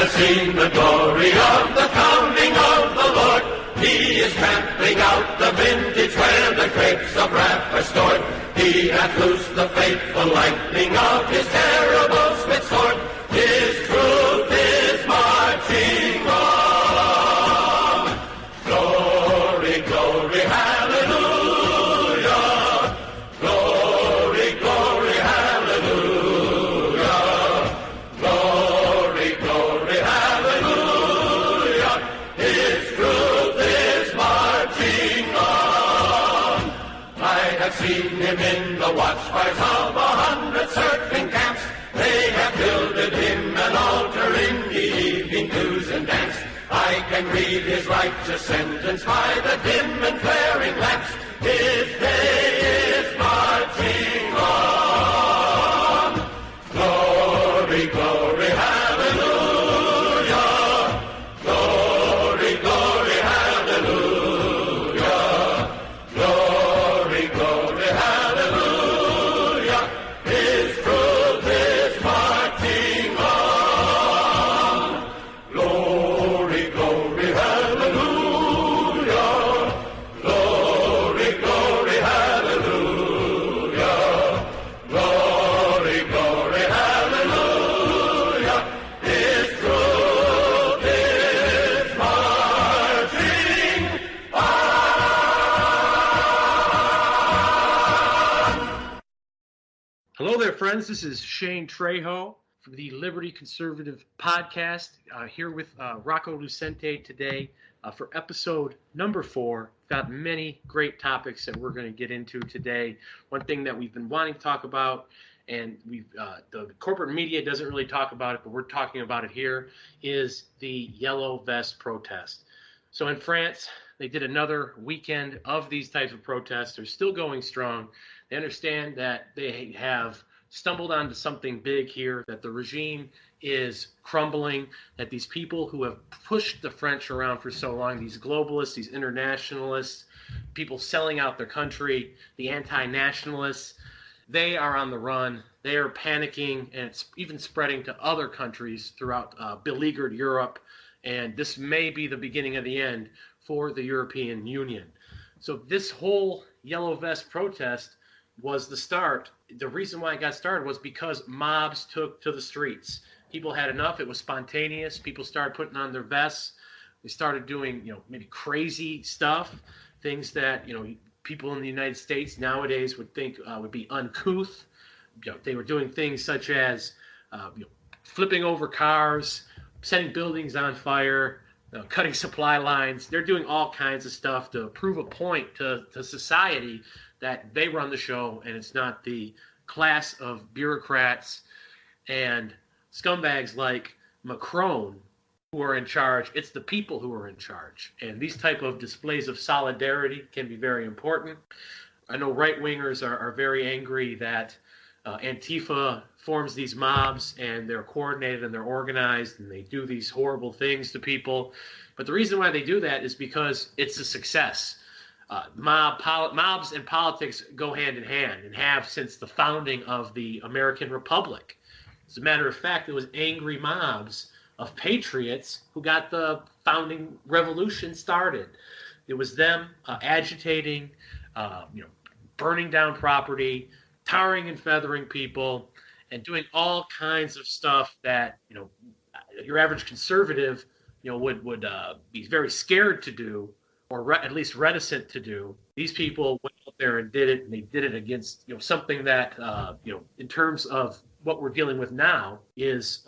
has seen the glory of the coming of the Lord. He is trampling out the vintage where the grapes of wrath are stored. He hath loosed the fateful lightning of his terrible smith sword. His truth is marching on. Glory, glory, hallelujah. Glory, glory, hallelujah. Glory, glory, hallelujah. His truth is marching on. I have seen him in the watchfires of 100 circling camps. They have builded him an altar in the evening news and dance. I can read his righteous sentence by the dim and flaring lamps. His day is marching on. Glory, glory, hallelujah. Glory, glory, hallelujah. Glory, glory, hallelujah. His truth is marching on. Glory, glory, hallelujah. Glory, glory, hallelujah. Glory, glory, hallelujah. His truth is marching on. Hello there, friends. This is Shane Trejo from the Liberty Conservative Podcast, here with Rocco Lucente today for episode number 4. Got many great topics that we're going to get into today. One thing that we've been wanting to talk about, and the corporate media doesn't really talk about it, but we're talking about it here, is the Yellow Vest protest. So in France, they did another weekend of these types of protests. They're still going strong. They understand that they have stumbled onto something big here, that the regime is crumbling, that these people who have pushed the French around for so long, these globalists, these internationalists, people selling out their country, the anti-nationalists, they are on the run. They are panicking, and it's even spreading to other countries throughout beleaguered Europe, and this may be the beginning of the end for the European Union. So this whole Yellow Vest protest was the start. The reason why it got started was because mobs took to the streets. People had enough. It was spontaneous. People started putting on their vests. They started doing, maybe crazy stuff, things that, people in the United States nowadays would think would be uncouth. They were doing things such as, flipping over cars, setting buildings on fire, cutting supply lines. They're doing all kinds of stuff to prove a point to society that they run the show, and it's not the class of bureaucrats and scumbags like Macron who are in charge. It's the people who are in charge. And these type of displays of solidarity can be very important. I know right-wingers are very angry that Antifa forms these mobs, and they're coordinated and they're organized, and they do these horrible things to people. But the reason why they do that is because it's a success. Mobs and politics go hand in hand, and have since the founding of the American Republic. As a matter of fact, it was angry mobs of patriots who got the founding revolution started. It was them agitating, burning down property, tarring and feathering people, and doing all kinds of stuff that your average conservative would be very scared to do, or at least reticent to do. These people went out there and did it, and they did it against something that in terms of what we're dealing with now is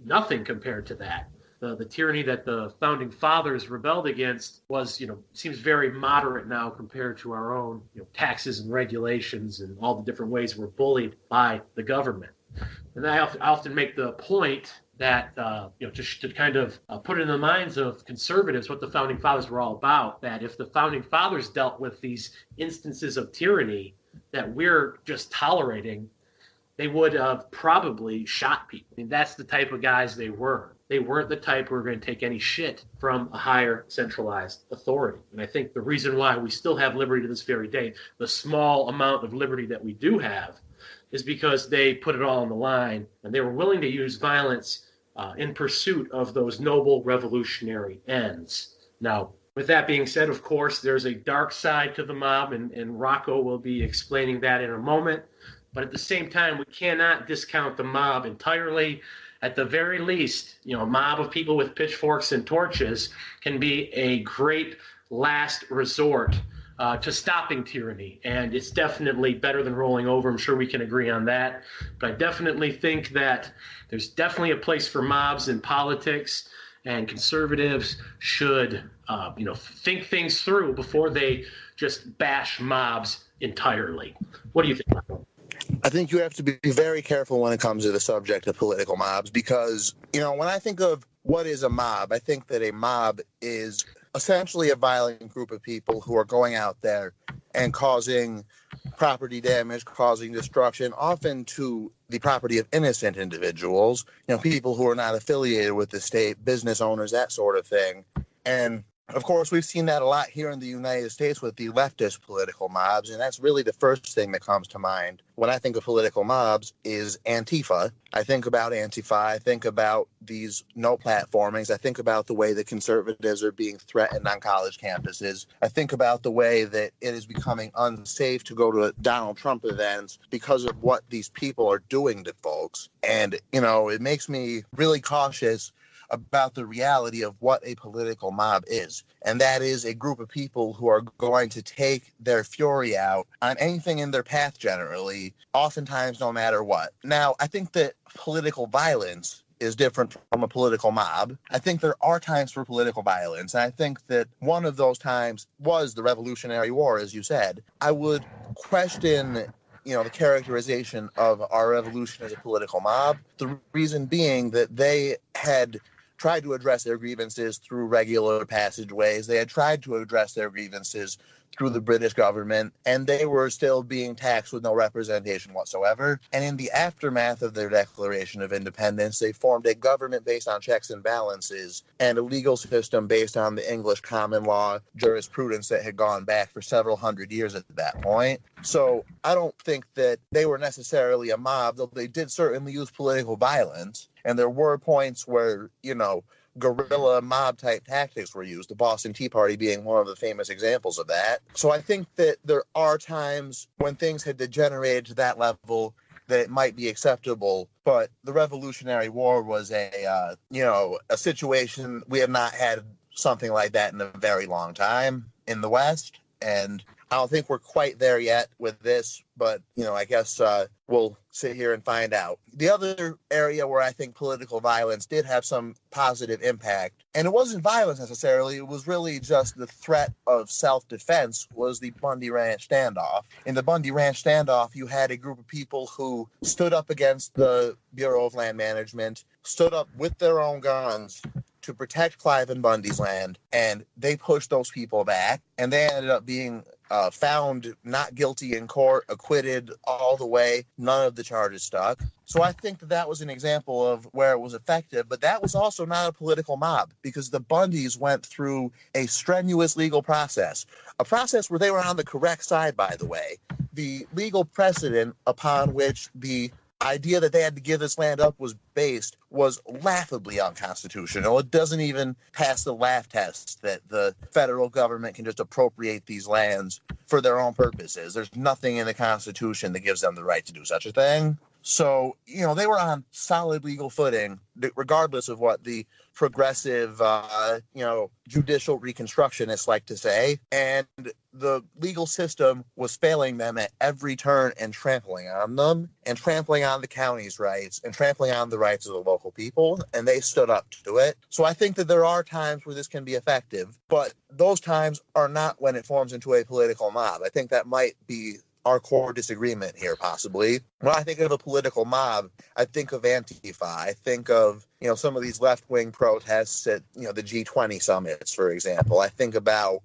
nothing compared to that. The tyranny that the founding fathers rebelled against was seems very moderate now compared to our own taxes and regulations and all the different ways we're bullied by the government. And I often make the point that just to kind of put it in the minds of conservatives what the founding fathers were all about, that if the founding fathers dealt with these instances of tyranny that we're just tolerating, they would have probably shot people. I mean, that's the type of guys they were. They weren't the type who were going to take any shit from a higher centralized authority. And I think the reason why we still have liberty to this very day, the small amount of liberty that we do have, is because they put it all on the line, and they were willing to use violence in pursuit of those noble revolutionary ends. Now, with that being said, of course, there's a dark side to the mob, and Rocco will be explaining that in a moment. But at the same time, we cannot discount the mob entirely. At the very least, a mob of people with pitchforks and torches can be a great last resort to stopping tyranny. And it's definitely better than rolling over. I'm sure we can agree on that. But I definitely think that there's definitely a place for mobs in politics, and conservatives should, think things through before they just bash mobs entirely. What do you think, Michael? I think you have to be very careful when it comes to the subject of political mobs because, when I think of what is a mob, I think that a mob is essentially a violent group of people who are going out there and causing property damage, causing destruction, often to the property of innocent individuals, people who are not affiliated with the state, business owners, that sort of thing. And of course, we've seen that a lot here in the United States with the leftist political mobs, and that's really the first thing that comes to mind when I think of political mobs is Antifa. I think about Antifa, I think about these no platformings, I think about the way that conservatives are being threatened on college campuses, I think about the way that it is becoming unsafe to go to Donald Trump events because of what these people are doing to folks. And, it makes me really cautious about the reality of what a political mob is. And that is a group of people who are going to take their fury out on anything in their path generally, oftentimes no matter what. Now, I think that political violence is different from a political mob. I think there are times for political violence. And I think that one of those times was the Revolutionary War, as you said. I would question the characterization of our revolution as a political mob. The reason being that they had tried to address their grievances through regular passageways. They had tried to address their grievances through the British government, and they were still being taxed with no representation whatsoever. And in the aftermath of their Declaration of Independence, they formed a government based on checks and balances and a legal system based on the English common law jurisprudence that had gone back for several hundred years at that point. So I don't think that they were necessarily a mob, though they did certainly use political violence. And there were points where, guerrilla mob type tactics were used, the Boston Tea Party being one of the famous examples of that. So I think that there are times when things had degenerated to that level that it might be acceptable, but the Revolutionary War was a situation we have not had something like that in a very long time in the West. And I don't think we're quite there yet with this, but, I guess we'll sit here and find out. The other area where I think political violence did have some positive impact, and it wasn't violence necessarily, it was really just the threat of self-defense, was the Bundy Ranch standoff. In the Bundy Ranch standoff, you had a group of people who stood up against the Bureau of Land Management, stood up with their own guns to protect Cliven Bundy's land, and they pushed those people back, and they ended up being found not guilty in court, acquitted all the way, none of the charges stuck. So I think that was an example of where it was effective, but that was also not a political mob because the Bundys went through a strenuous legal process, a process where they were on the correct side, by the way. The legal precedent upon which the idea that they had to give this land up was based was laughably unconstitutional. It doesn't even pass the laugh test that the federal government can just appropriate these lands for their own purposes. There's nothing in the Constitution that gives them the right to do such a thing. So, they were on solid legal footing, regardless of what the progressive, judicial reconstructionists like to say. And the legal system was failing them at every turn and trampling on them and trampling on the county's rights and trampling on the rights of the local people. And they stood up to it. So I think that there are times where this can be effective, but those times are not when it forms into a political mob. I think that might be our core disagreement here, possibly. When I think of a political mob, I think of Antifa. I think of, some of these left-wing protests at, the G20 summits, for example. I think about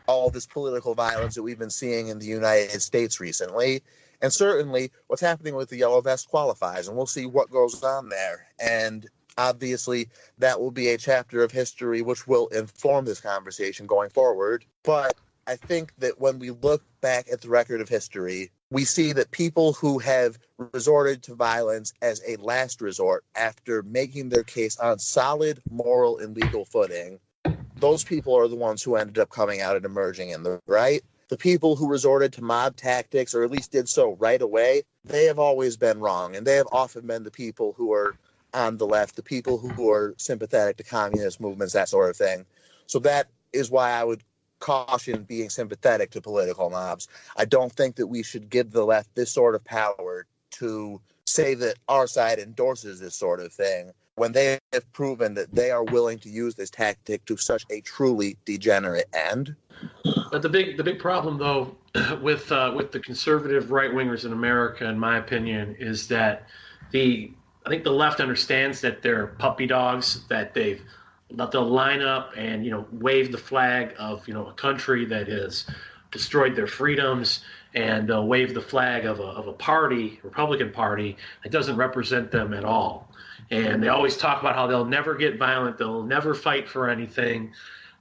all this political violence that we've been seeing in the United States recently. And certainly what's happening with the Yellow Vest qualifies, and we'll see what goes on there. And obviously, that will be a chapter of history which will inform this conversation going forward. But I think that when we look back at the record of history, we see that people who have resorted to violence as a last resort after making their case on solid moral and legal footing, those people are the ones who ended up coming out and emerging in the right. The people who resorted to mob tactics, or at least did so right away, they have always been wrong. And they have often been the people who are on the left, the people who are sympathetic to communist movements, that sort of thing. So that is why I would caution being sympathetic to political mobs. I don't think that we should give the left this sort of power to say that our side endorses this sort of thing when they have proven that they are willing to use this tactic to such a truly degenerate end. But the big problem, though, with the conservative right-wingers in America, in my opinion, is that I think the left understands that they're puppy dogs, that they'll line up and wave the flag of a country that has destroyed their freedoms, and they'll wave the flag of a party, Republican Party, that doesn't represent them at all. And they always talk about how they'll never get violent, they'll never fight for anything,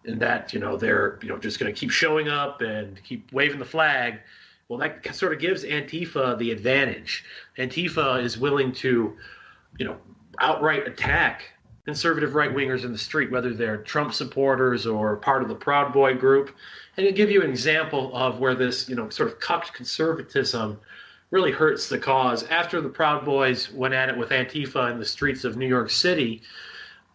and that they're just going to keep showing up and keep waving the flag. Well, that sort of gives Antifa the advantage. Antifa is willing to outright attack conservative right-wingers in the street, whether they're Trump supporters or part of the Proud Boy group. And to give you an example of where this sort of cucked conservatism really hurts the cause, after the Proud Boys went at it with Antifa in the streets of New York City,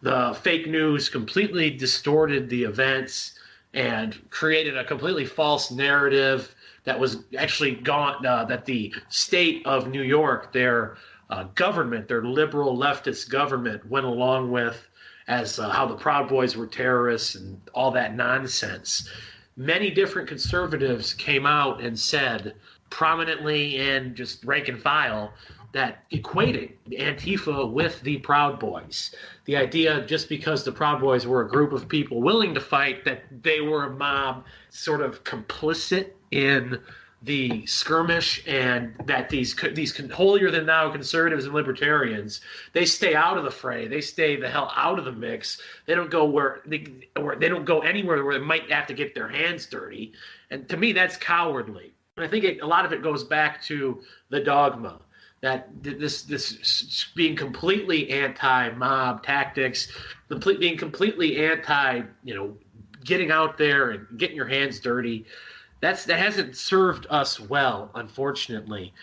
the fake news completely distorted the events and created a completely false narrative that was actually that the state of New York, their government, their liberal leftist government, went along with as how the Proud Boys were terrorists and all that nonsense. Many different conservatives came out and said prominently and just rank and file that equating Antifa with the Proud Boys. The idea just because the Proud Boys were a group of people willing to fight, that they were a mob sort of complicit in the skirmish, and that these holier-than-thou conservatives and libertarians, they stay out of the fray. They stay the hell out of the mix. They don't go they don't go anywhere where they might have to get their hands dirty. And to me, that's cowardly. And I think a lot of it goes back to the dogma that this being completely anti-mob tactics, being completely anti, getting out there and getting your hands dirty. That hasn't served us well, unfortunately.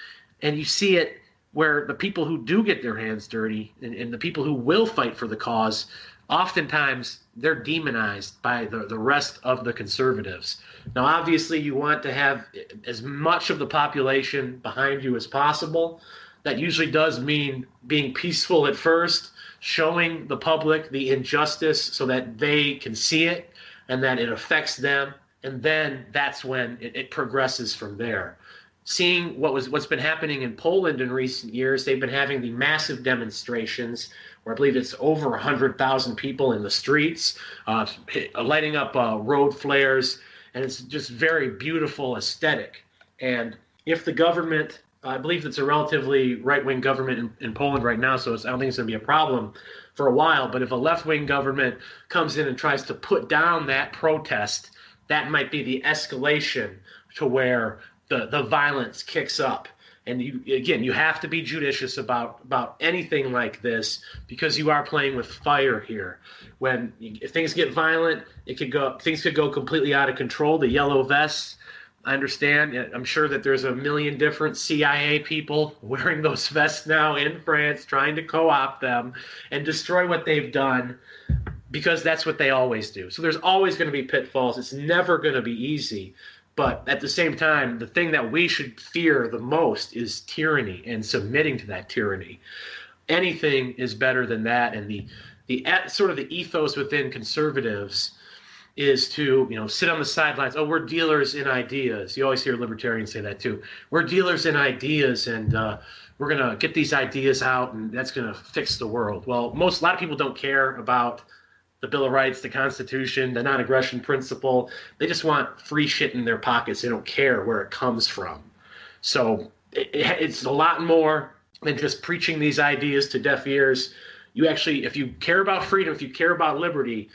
And you see it where the people who do get their hands dirty and the people who will fight for the cause, oftentimes they're demonized by the rest of the conservatives. Now, obviously, you want to have as much of the population behind you as possible. That usually does mean being peaceful at first, showing the public the injustice so that they can see it and that it affects them. And then that's when it progresses from there. Seeing what's been happening in Poland in recent years, they've been having the massive demonstrations where I believe it's over 100,000 people in the streets, lighting up road flares, and it's just very beautiful aesthetic. And if the government, I believe it's a relatively right-wing government in Poland right now, so I don't think it's going to be a problem for a while, but if a left-wing government comes in and tries to put down that protest, that might be the escalation to where the violence kicks up. And you have to be judicious about anything like this, because you are playing with fire here. If things get violent, things could go completely out of control. The yellow vests, I understand. I'm sure that there's a million different CIA people wearing those vests now in France, trying to co-opt them and destroy what they've done, because that's what they always do. So there's always going to be pitfalls. It's never going to be easy. But at the same time, the thing that we should fear the most is tyranny and submitting to that tyranny. Anything is better than that. And the sort of the ethos within conservatives is to sit on the sidelines. Oh, we're dealers in ideas. You always hear libertarians say that too. We're dealers in ideas, and we're going to get these ideas out, and that's going to fix the world. Well, a lot of people don't care about the Bill of Rights, the Constitution, the non-aggression principle. They just want free shit in their pockets. They don't care where it comes from. So it's a lot more than just preaching these ideas to deaf ears. You actually, if you care about freedom, if you care about liberty,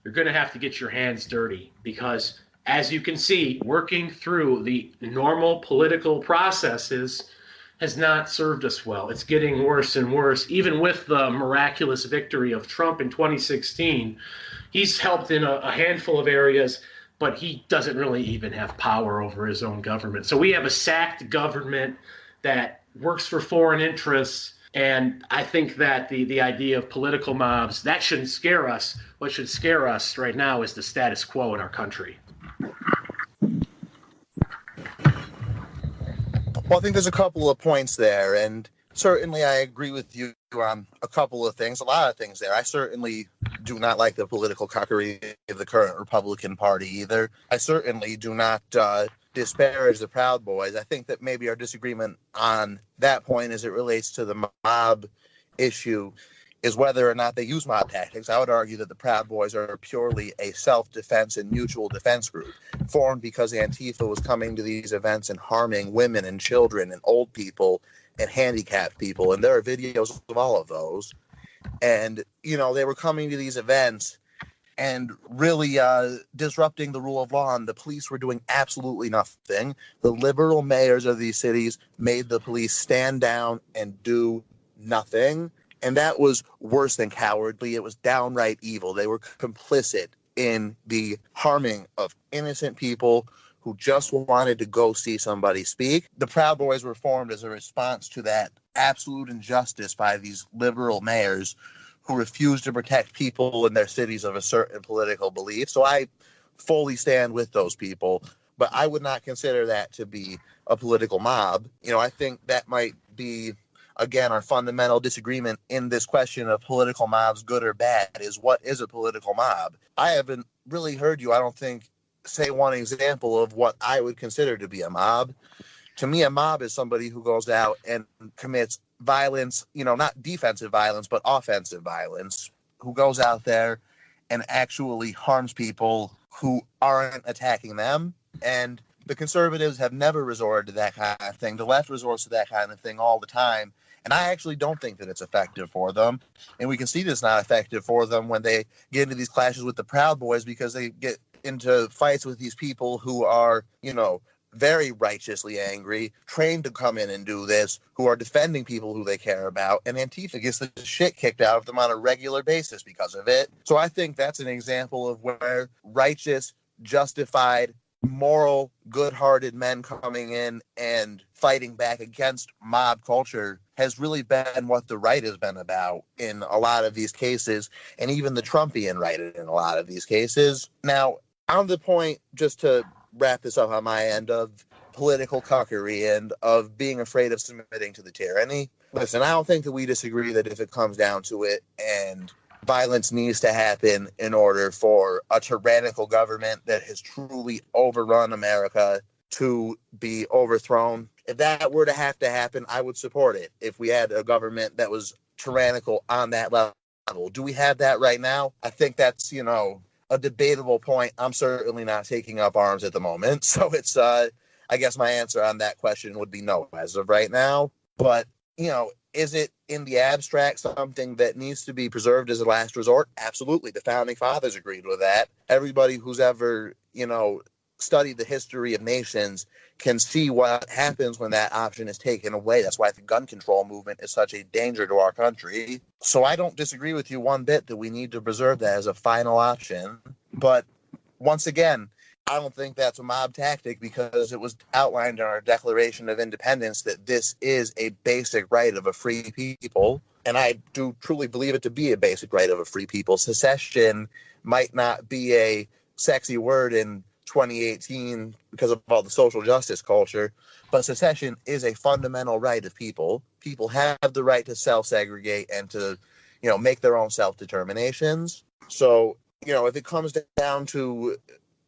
you're going to have to get your hands dirty, because as you can see, working through the normal political processes has not served us well. It's getting worse and worse. Even with the miraculous victory of Trump in 2016, he's helped in a handful of areas, but he doesn't really even have power over his own government. So we have a sacked government that works for foreign interests. And I think that the idea of political mobs, that shouldn't scare us. What should scare us right now is the status quo in our country. Well, I think there's a couple of points there, and certainly I agree with you on a couple of things, a lot of things there. I certainly do not like the political cockery of the current Republican Party either. I certainly do not disparage the Proud Boys. I think that maybe our disagreement on that point as it relates to the mob issue is whether or not they use mob tactics. I would argue that the Proud Boys are purely a self-defense and mutual defense group, formed because Antifa was coming to these events and harming women and children and old people and handicapped people. And there are videos of all of those. And, you know, they were coming to these events and really disrupting the rule of law, and the police were doing absolutely nothing. The liberal mayors of these cities made the police stand down and do nothing. And that was worse than cowardly. It was downright evil. They were complicit in the harming of innocent people who just wanted to go see somebody speak. The Proud Boys were formed as a response to that absolute injustice by these liberal mayors who refused to protect people in their cities of a certain political belief. So I fully stand with those people, but I would not consider that to be a political mob. You know, I think that might be, again, our fundamental disagreement in this question of political mobs, good or bad, is what is a political mob? I haven't really heard you, I don't think, say one example of what I would consider to be a mob. To me, a mob is somebody who goes out and commits violence, you know, not defensive violence, but offensive violence, who goes out there and actually harms people who aren't attacking them. And the conservatives have never resorted to that kind of thing. The left resorts to that kind of thing all the time. And I actually don't think that it's effective for them. And we can see that it's not effective for them when they get into these clashes with the Proud Boys, because they get into fights with these people who are, you know, very righteously angry, trained to come in and do this, who are defending people who they care about, and Antifa gets the shit kicked out of them on a regular basis because of it. So I think that's an example of where righteous, justified, moral, good-hearted men coming in and fighting back against mob culture has really been what the right has been about in a lot of these cases, and even the Trumpian right in a lot of these cases. Now, on the point, just to wrap this up on my end, of political cuckery and of being afraid of submitting to the tyranny. Listen, I don't think that we disagree that if it comes down to it and violence needs to happen in order for a tyrannical government that has truly overrun America to be overthrown, if that were to have to happen, I would support it. If we had a government that was tyrannical on that level. Do we have that right now? I think that's, you know, a debatable point. I'm certainly not taking up arms at the moment. So it's, I guess my answer on that question would be no as of right now. But, you know, is it in the abstract something that needs to be preserved as a last resort? Absolutely. The founding fathers agreed with that. Everybody who's ever, you know, studied the history of nations can see what happens when that option is taken away. That's why the gun control movement is such a danger to our country. So I don't disagree with you one bit that we need to preserve that as a final option. But once again, I don't think that's a mob tactic, because it was outlined in our Declaration of Independence that this is a basic right of a free people. And I do truly believe it to be a basic right of a free people. Secession might not be a sexy word in 2018 because of all the social justice culture, but secession is a fundamental right of people. People have the right to self-segregate and to, you know, make their own self-determinations. So, you know, if it comes down to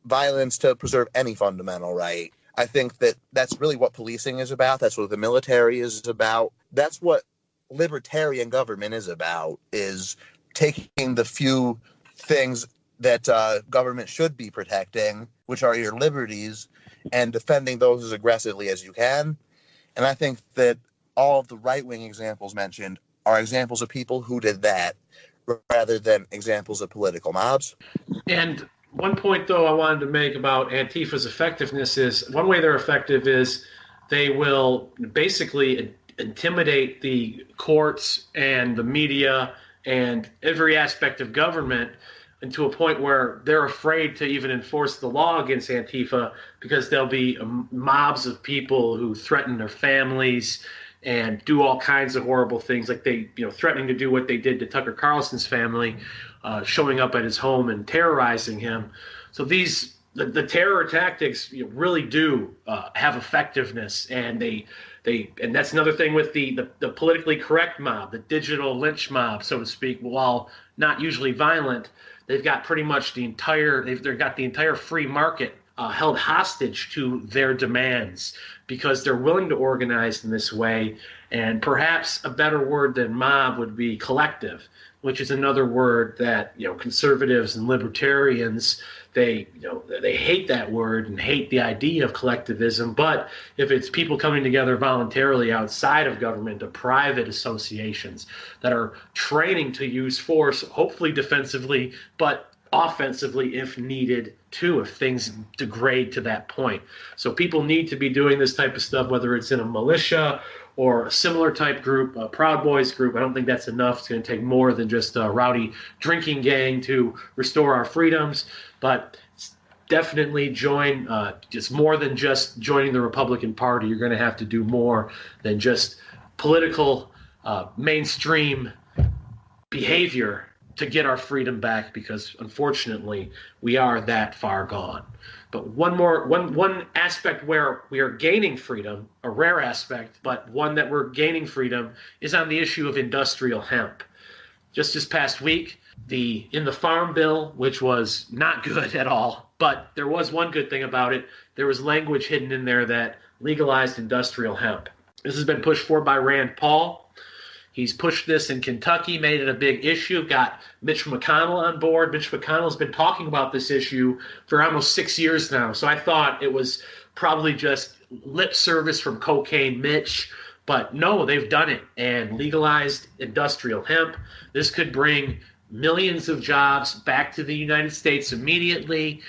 violence to preserve any fundamental right, I think that that's really what policing is about. That's what the military is about. That's what libertarian government is about, is taking the few things that government should be protecting, which are your liberties, and defending those as aggressively as you can. And I think that all of the right-wing examples mentioned are examples of people who did that rather than examples of political mobs. And One point, though, I wanted to make about Antifa's effectiveness is one way they're effective is they will basically intimidate the courts and the media and every aspect of government into a point where they're afraid to even enforce the law against Antifa because there'll be mobs of people who threaten their families and do all kinds of horrible things, like threatening to do what they did to Tucker Carlson's family, showing up at his home and terrorizing him. So the terror tactics really do have effectiveness, and and that's another thing with the politically correct mob, the digital lynch mob, so to speak. While not usually violent, they've got pretty much they've got the entire free market held hostage to their demands because they're willing to organize in this way. And perhaps a better word than mob would be collective, which is another word that conservatives and libertarians they hate that word and hate the idea of collectivism. But if it's people coming together voluntarily outside of government to private associations that are training to use force, hopefully defensively, but offensively if needed too, if things degrade to that point. So people need to be doing this type of stuff, whether it's in a militia or a similar type group, a Proud Boys group. I don't think that's enough. It's going to take more than just a rowdy drinking gang to restore our freedoms. But definitely join, just more than just joining the Republican Party. You're going to have to do more than just political mainstream behavior to get our freedom back, because unfortunately we are that far gone. But one aspect where we are gaining freedom, a rare aspect, but one that we're gaining freedom, is on the issue of industrial hemp. Just this past week, in the Farm Bill, which was not good at all, but there was one good thing about it. There was language hidden in there that legalized industrial hemp. This has been pushed for by Rand Paul. He's pushed this in Kentucky, made it a big issue, got Mitch McConnell on board. Mitch McConnell's been talking about this issue for almost 6 years now. So I thought it was probably just lip service from Cocaine Mitch. But no, they've done it and legalized industrial hemp. This could bring millions of jobs back to the United States immediately.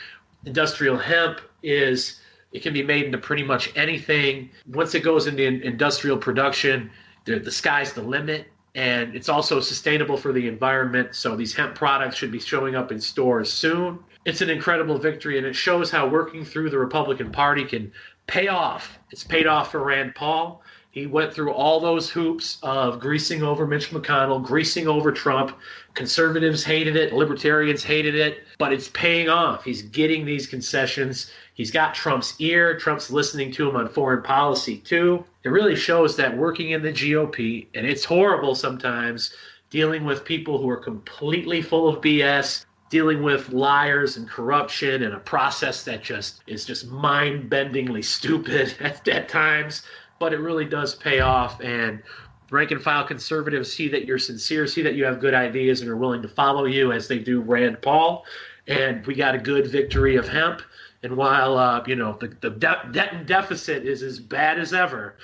Industrial hemp it can be made into pretty much anything. Once it goes into industrial production, the sky's the limit, and it's also sustainable for the environment. So these hemp products should be showing up in stores soon. It's an incredible victory, and it shows how working through the Republican Party can pay off. It's paid off for Rand Paul. He went through all those hoops of greasing over Mitch McConnell, greasing over Trump. Conservatives hated it, libertarians hated it, but it's paying off. He's getting these concessions. He's got Trump's ear. Trump's listening to him on foreign policy too. It really shows that working in the GOP, and it's horrible sometimes, dealing with people who are completely full of BS, dealing with liars and corruption and a process that is just mind-bendingly stupid at times. But it really does pay off, and rank and file conservatives see that you're sincere, see that you have good ideas, and are willing to follow you as they do Rand Paul. And we got a good victory of hemp. And while the debt and deficit is as bad as ever,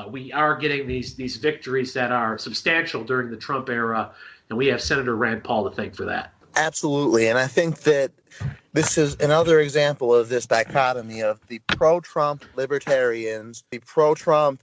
we are getting these victories that are substantial during the Trump era, and we have Senator Rand Paul to thank for that. Absolutely, and I think that this is another example of this dichotomy of the pro-Trump libertarians, the pro-Trump,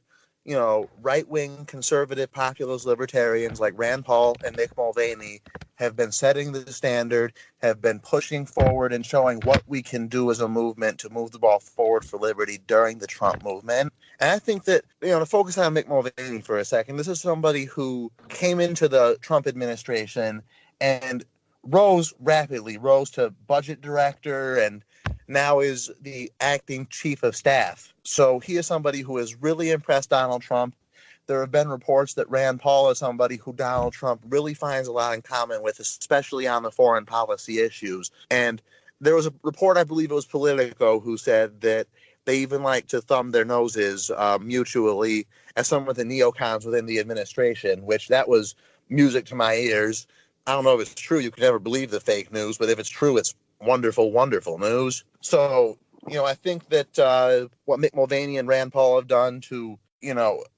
right-wing conservative populist libertarians like Rand Paul and Mick Mulvaney have been setting the standard, have been pushing forward and showing what we can do as a movement to move the ball forward for liberty during the Trump movement. And I think that, to focus on Mick Mulvaney for a second, this is somebody who came into the Trump administration and rose to budget director, and now is the acting chief of staff. So he is somebody who has really impressed Donald Trump. There have been reports that Rand Paul is somebody who Donald Trump really finds a lot in common with, especially on the foreign policy issues. And there was a report, I believe it was Politico, who said that they even like to thumb their noses mutually as some of the neocons within the administration, which that was music to my ears. I don't know if it's true. You can never believe the fake news, but if it's true, it's wonderful, wonderful news. So, I think that what Mick Mulvaney and Rand Paul have done to,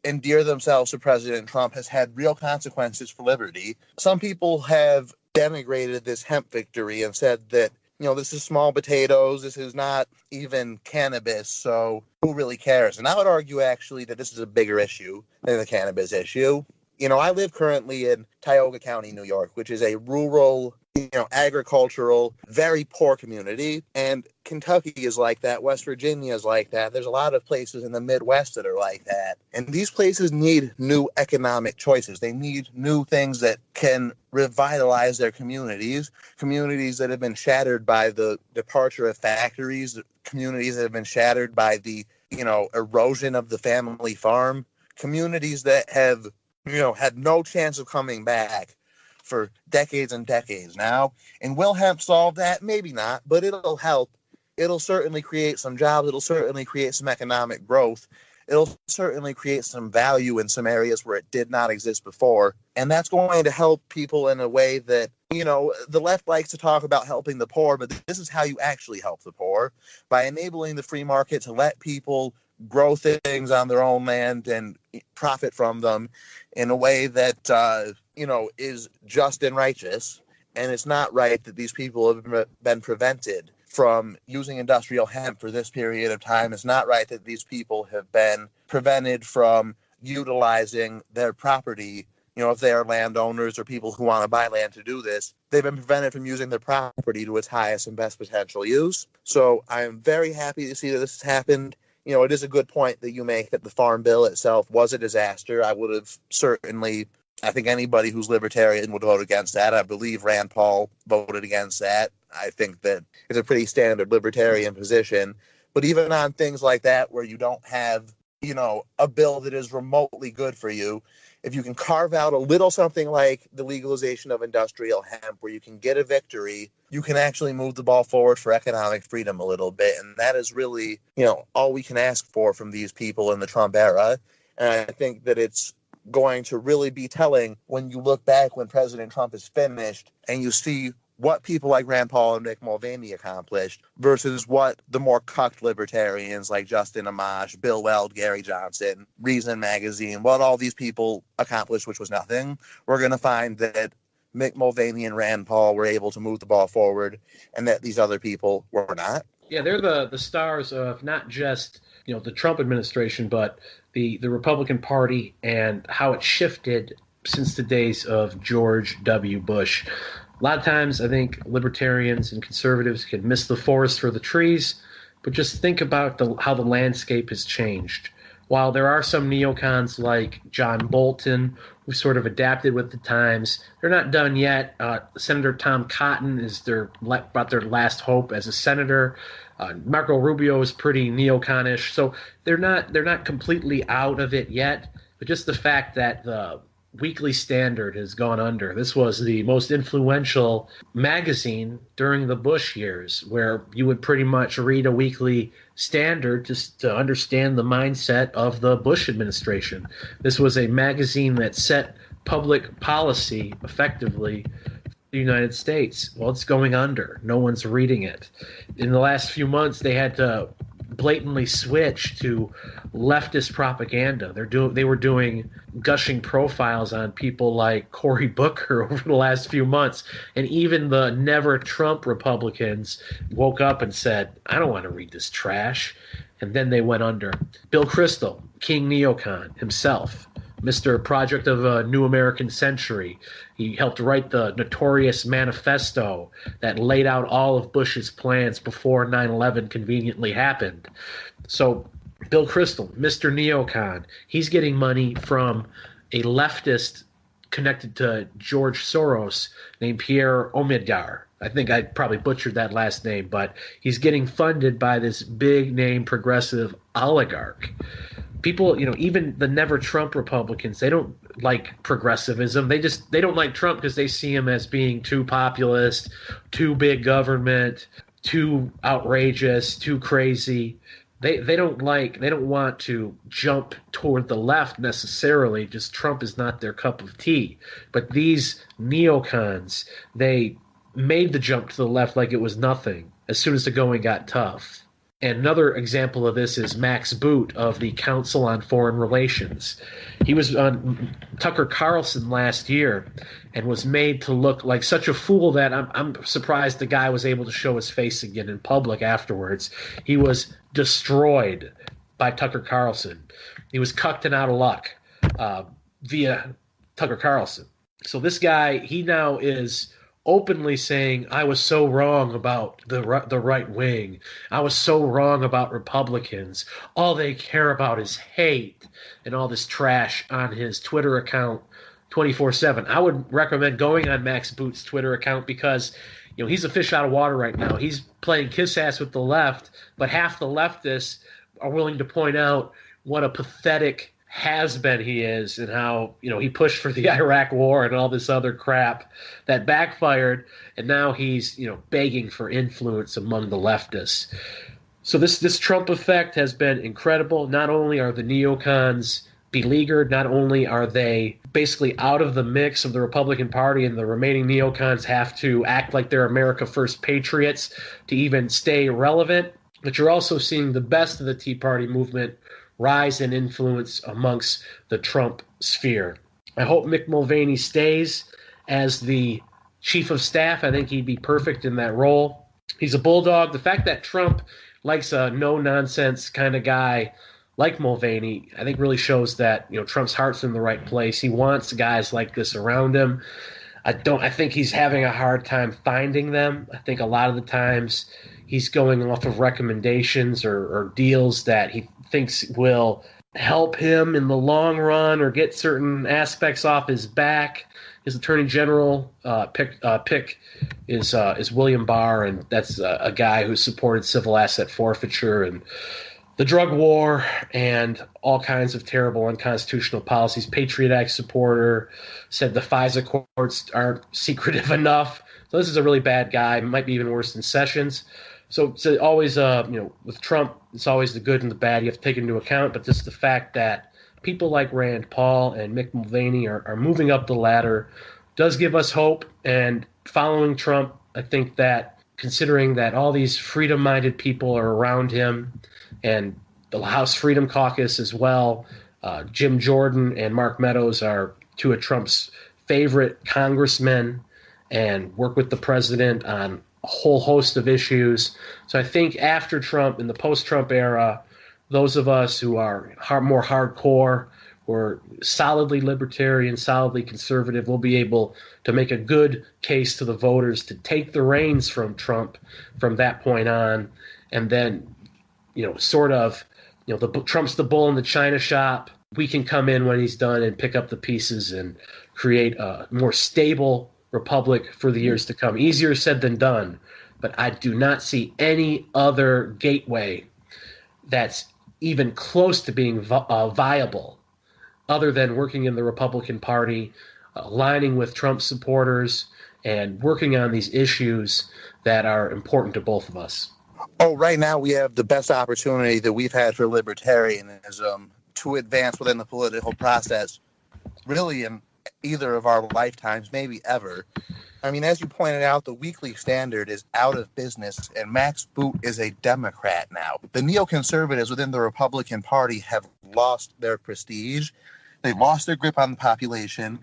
endear themselves to President Trump has had real consequences for liberty. Some people have denigrated this hemp victory and said that this is small potatoes. This is not even cannabis. So who really cares? And I would argue actually that this is a bigger issue than the cannabis issue. I live currently in Tioga County, New York, which is a rural, agricultural, very poor community. And Kentucky is like that. West Virginia is like that. There's a lot of places in the Midwest that are like that. And these places need new economic choices. They need new things that can revitalize their communities that have been shattered by the departure of factories, communities that have been shattered by the, erosion of the family farm, communities that have had no chance of coming back for decades and decades now. And will hemp solve that? Maybe not, but it'll help. It'll certainly create some jobs. It'll certainly create some economic growth. It'll certainly create some value in some areas where it did not exist before. And that's going to help people in a way that, the left likes to talk about helping the poor, but this is how you actually help the poor, by enabling the free market to let people grow things on their own land and profit from them in a way that, is just and righteous. And it's not right that these people have been prevented from using industrial hemp for this period of time. It's not right that these people have been prevented from utilizing their property. If they are landowners or people who want to buy land to do this, they've been prevented from using their property to its highest and best potential use. So I am very happy to see that this has happened. It is a good point that you make that the Farm Bill itself was a disaster. I would have certainly, I think anybody who's libertarian would vote against that. I believe Rand Paul voted against that. I think that it's a pretty standard libertarian position. But even on things like that, where you don't have, a bill that is remotely good for you, if you can carve out a little something like the legalization of industrial hemp, where you can get a victory, you can actually move the ball forward for economic freedom a little bit. And that is really, all we can ask for from these people in the Trump era. And I think that it's going to really be telling when you look back when President Trump is finished and you see what people like Rand Paul and Mick Mulvaney accomplished versus what the more cucked libertarians like Justin Amash, Bill Weld, Gary Johnson, Reason Magazine, what all these people accomplished, which was nothing. We're going to find that Mick Mulvaney and Rand Paul were able to move the ball forward and that these other people were not. Yeah, they're the stars of not just, the Trump administration, but the Republican Party and how it shifted since the days of George W. Bush. A lot of times I think libertarians and conservatives can miss the forest for the trees, but just think about how the landscape has changed. While there are some neocons like John Bolton who sort of adapted with the times, they're not done yet. Senator Tom Cotton is about their last hope as a senator. Marco Rubio is pretty neoconish, so they're not completely out of it yet. But just the fact that the Weekly Standard has gone under. This was the most influential magazine during the Bush years, where you would pretty much read a Weekly Standard just to understand the mindset of the Bush administration. This was a magazine that set public policy effectively for the United States. Well, it's going under. No one's reading it. In the last few months, they had to blatantly switch to leftist propaganda. They were doing gushing profiles on people like Cory Booker over the last few months, and even the never Trump Republicans woke up and said, I don't want to read this trash, and then they went under. Bill Kristol, King Neocon himself, Mr. Project of a New American Century. He helped write the notorious manifesto that laid out all of Bush's plans before 9/11 conveniently happened. So Bill Kristol, Mr. Neocon, he's getting money from a leftist connected to George Soros named Pierre Omidyar. I think I probably butchered that last name, but he's getting funded by this big name progressive oligarch. People, even the never Trump Republicans, they don't like progressivism. They don't like Trump because they see him as being too populist, too big government, too outrageous, too crazy. They don't want to jump toward the left necessarily. Just Trump is not their cup of tea. But these neocons, they made the jump to the left like it was nothing as soon as the going got tough. And another example of this is Max Boot of the Council on Foreign Relations. He was on Tucker Carlson last year and was made to look like such a fool that I'm surprised the guy was able to show his face again in public afterwards. He was destroyed by Tucker Carlson. He was cucked and out of luck via Tucker Carlson. So this guy, he now is openly saying, I was so wrong about the right wing. I was so wrong about Republicans. All they care about is hate and all this trash on his Twitter account 24/7. I would recommend going on Max Boot's Twitter account because he's a fish out of water right now. He's playing kiss ass with the left, but half the leftists are willing to point out what a pathetic has-been he is and how he pushed for the Iraq war and all this other crap that backfired, and now he's begging for influence among the leftists. So this Trump effect has been incredible. Not only are the neocons beleaguered, not only are they basically out of the mix of the Republican Party, and the remaining neocons have to act like they're America First patriots to even stay relevant, but you're also seeing the best of the Tea Party movement rise in influence amongst the Trump sphere. I hope Mick Mulvaney stays as the chief of staff. I think he'd be perfect in that role. He's a bulldog. The fact that Trump likes a no-nonsense kind of guy like Mulvaney, I think really shows that Trump's heart's in the right place. He wants guys like this around him. I think he's having a hard time finding them. I think a lot of the times he's going off of recommendations or deals that he thinks will help him in the long run or get certain aspects off his back. His attorney general pick is William Barr, and that's a guy who supported civil asset forfeiture and the drug war and all kinds of terrible unconstitutional policies. Patriot Act supporter, said the FISA courts aren't secretive enough. So this is a really bad guy. Might be even worse than Sessions. So it's always, with Trump, it's always the good and the bad you have to take into account. But just the fact that people like Rand Paul and Mick Mulvaney are moving up the ladder does give us hope. And following Trump, I think that considering that all these freedom-minded people are around him, and the House Freedom Caucus as well, Jim Jordan and Mark Meadows are two of Trump's favorite congressmen and work with the president on a whole host of issues. So I think after Trump, in the post-Trump era, those of us who are more hardcore or solidly libertarian, solidly conservative, will be able to make a good case to the voters to take the reins from Trump from that point on. And then, Trump's the bull in the china shop. We can come in when he's done and pick up the pieces and create a more stable republic for the years to come. Easier said than done, but I do not see any other gateway that's even close to being viable other than working in the Republican Party, aligning with Trump supporters, and working on these issues that are important to both of us. Oh, right now we have the best opportunity that we've had for libertarianism to advance within the political process, really in either of our lifetimes, maybe ever. I mean, as you pointed out, the Weekly Standard is out of business, and Max Boot is a Democrat now. The neoconservatives within the Republican Party have lost their prestige. They've lost their grip on the population.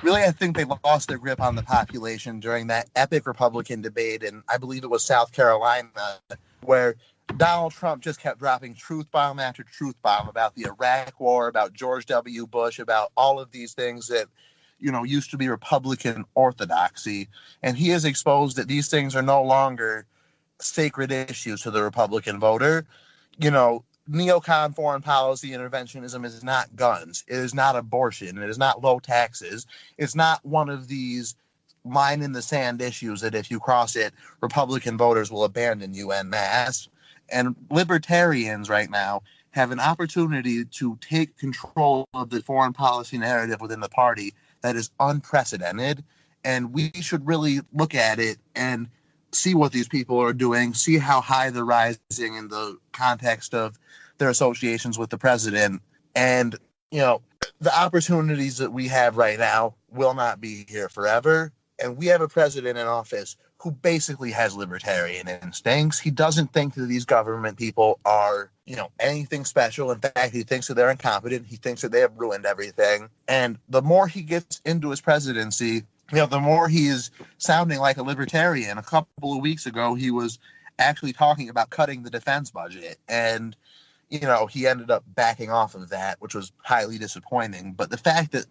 Really, I think they lost their grip on the population during that epic Republican debate, and I believe it was South Carolina, where Donald Trump just kept dropping truth bomb after truth bomb about the Iraq War, about George W. Bush, about all of these things that, used to be Republican orthodoxy. And he has exposed that these things are no longer sacred issues to the Republican voter. Neocon foreign policy interventionism is not guns. It is not abortion. It is not low taxes. It's not one of these line in the sand issues that if you cross it, Republican voters will abandon you en masse. And libertarians right now have an opportunity to take control of the foreign policy narrative within the party that is unprecedented. And we should really look at it and see what these people are doing, see how high they're rising in the context of their associations with the president. And, the opportunities that we have right now will not be here forever. And we have a president in office who basically has libertarian instincts. He doesn't think that these government people are, anything special. In fact, he thinks that they're incompetent. He thinks that they have ruined everything. And the more he gets into his presidency, the more he is sounding like a libertarian. A couple of weeks ago, he was actually talking about cutting the defense budget. And, he ended up backing off of that, which was highly disappointing. But the fact that,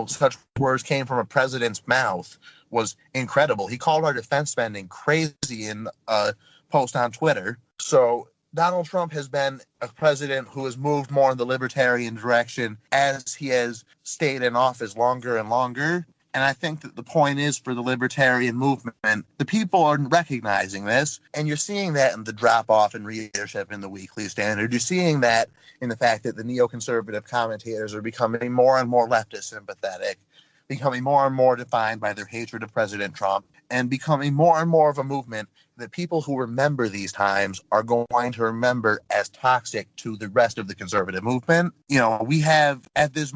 such words came from a president's mouth was incredible. He called our defense spending crazy in a post on Twitter. So Donald Trump has been a president who has moved more in the libertarian direction as he has stayed in office longer and longer. And I think that the point is, for the libertarian movement, the people are recognizing this, and you're seeing that in the drop-off in readership in the Weekly Standard. You're seeing that in the fact that the neoconservative commentators are becoming more and more leftist sympathetic, becoming more and more defined by their hatred of President Trump, and becoming more and more of a movement that people who remember these times are going to remember as toxic to the rest of the conservative movement. We have, at this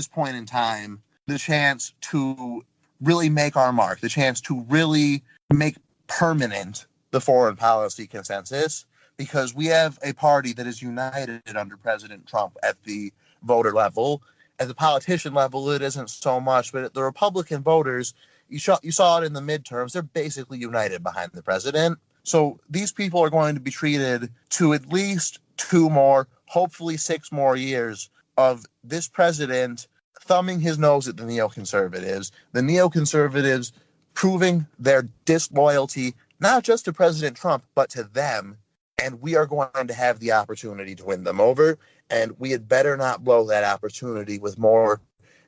point in time, the chance to really make our mark, the chance to really make permanent the foreign policy consensus, because we have a party that is united under President Trump at the voter level. At the politician level, it isn't so much, but at the Republican voters, you saw it in the midterms, they're basically united behind the president. So these people are going to be treated to at least 2 more, hopefully 6 more years of this president thumbing his nose at the neoconservatives proving their disloyalty, not just to President Trump, but to them. And we are going to have the opportunity to win them over. And we had better not blow that opportunity with more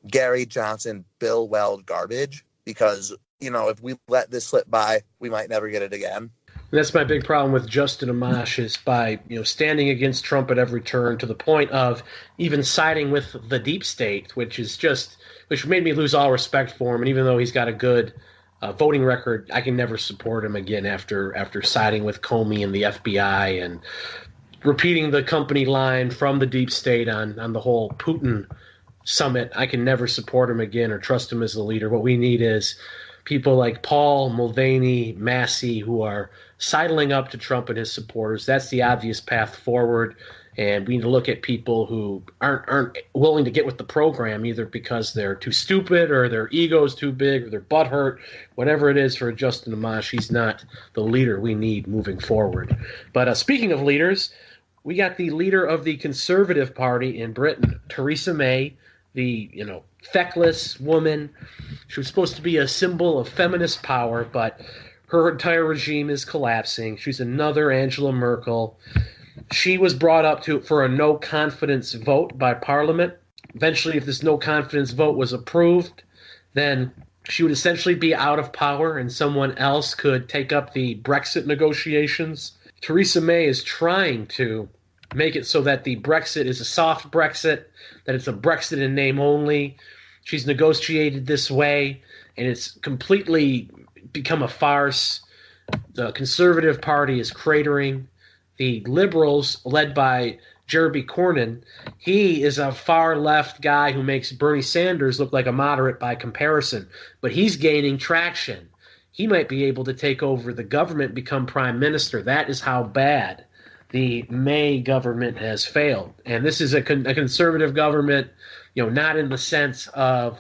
Gary Johnson, Bill Weld garbage, because, if we let this slip by, we might never get it again. That's my big problem with Justin Amash, is by standing against Trump at every turn, to the point of even siding with the deep state, which made me lose all respect for him. And even though he's got a good voting record, I can never support him again after siding with Comey and the FBI and repeating the company line from the deep state on the whole Putin summit. I can never support him again or trust him as a leader. What we need is people like Paul, Mulvaney, Massey, who are sidling up to Trump and his supporters. That's the obvious path forward. And we need to look at people who aren't willing to get with the program, either because they're too stupid or their ego's too big or their butt hurt. Whatever it is for Justin Amash, he's not the leader we need moving forward. But speaking of leaders, we got the leader of the Conservative Party in Britain, Theresa May, the feckless woman. She was supposed to be a symbol of feminist power, but her entire regime is collapsing. She's another Angela Merkel. She was brought up for a no-confidence vote by Parliament. Eventually, if this no-confidence vote was approved, then she would essentially be out of power and someone else could take up the Brexit negotiations. Theresa May is trying to make it so that the Brexit is a soft Brexit, that it's a Brexit in name only. She's negotiated this way, and it's completely become a farce. The Conservative Party is cratering. The Liberals, led by Jeremy Corbyn, he is a far-left guy who makes Bernie Sanders look like a moderate by comparison, but he's gaining traction. He might be able to take over the government, become prime minister. That is how bad the May government has failed. And this is a conservative government, not in the sense of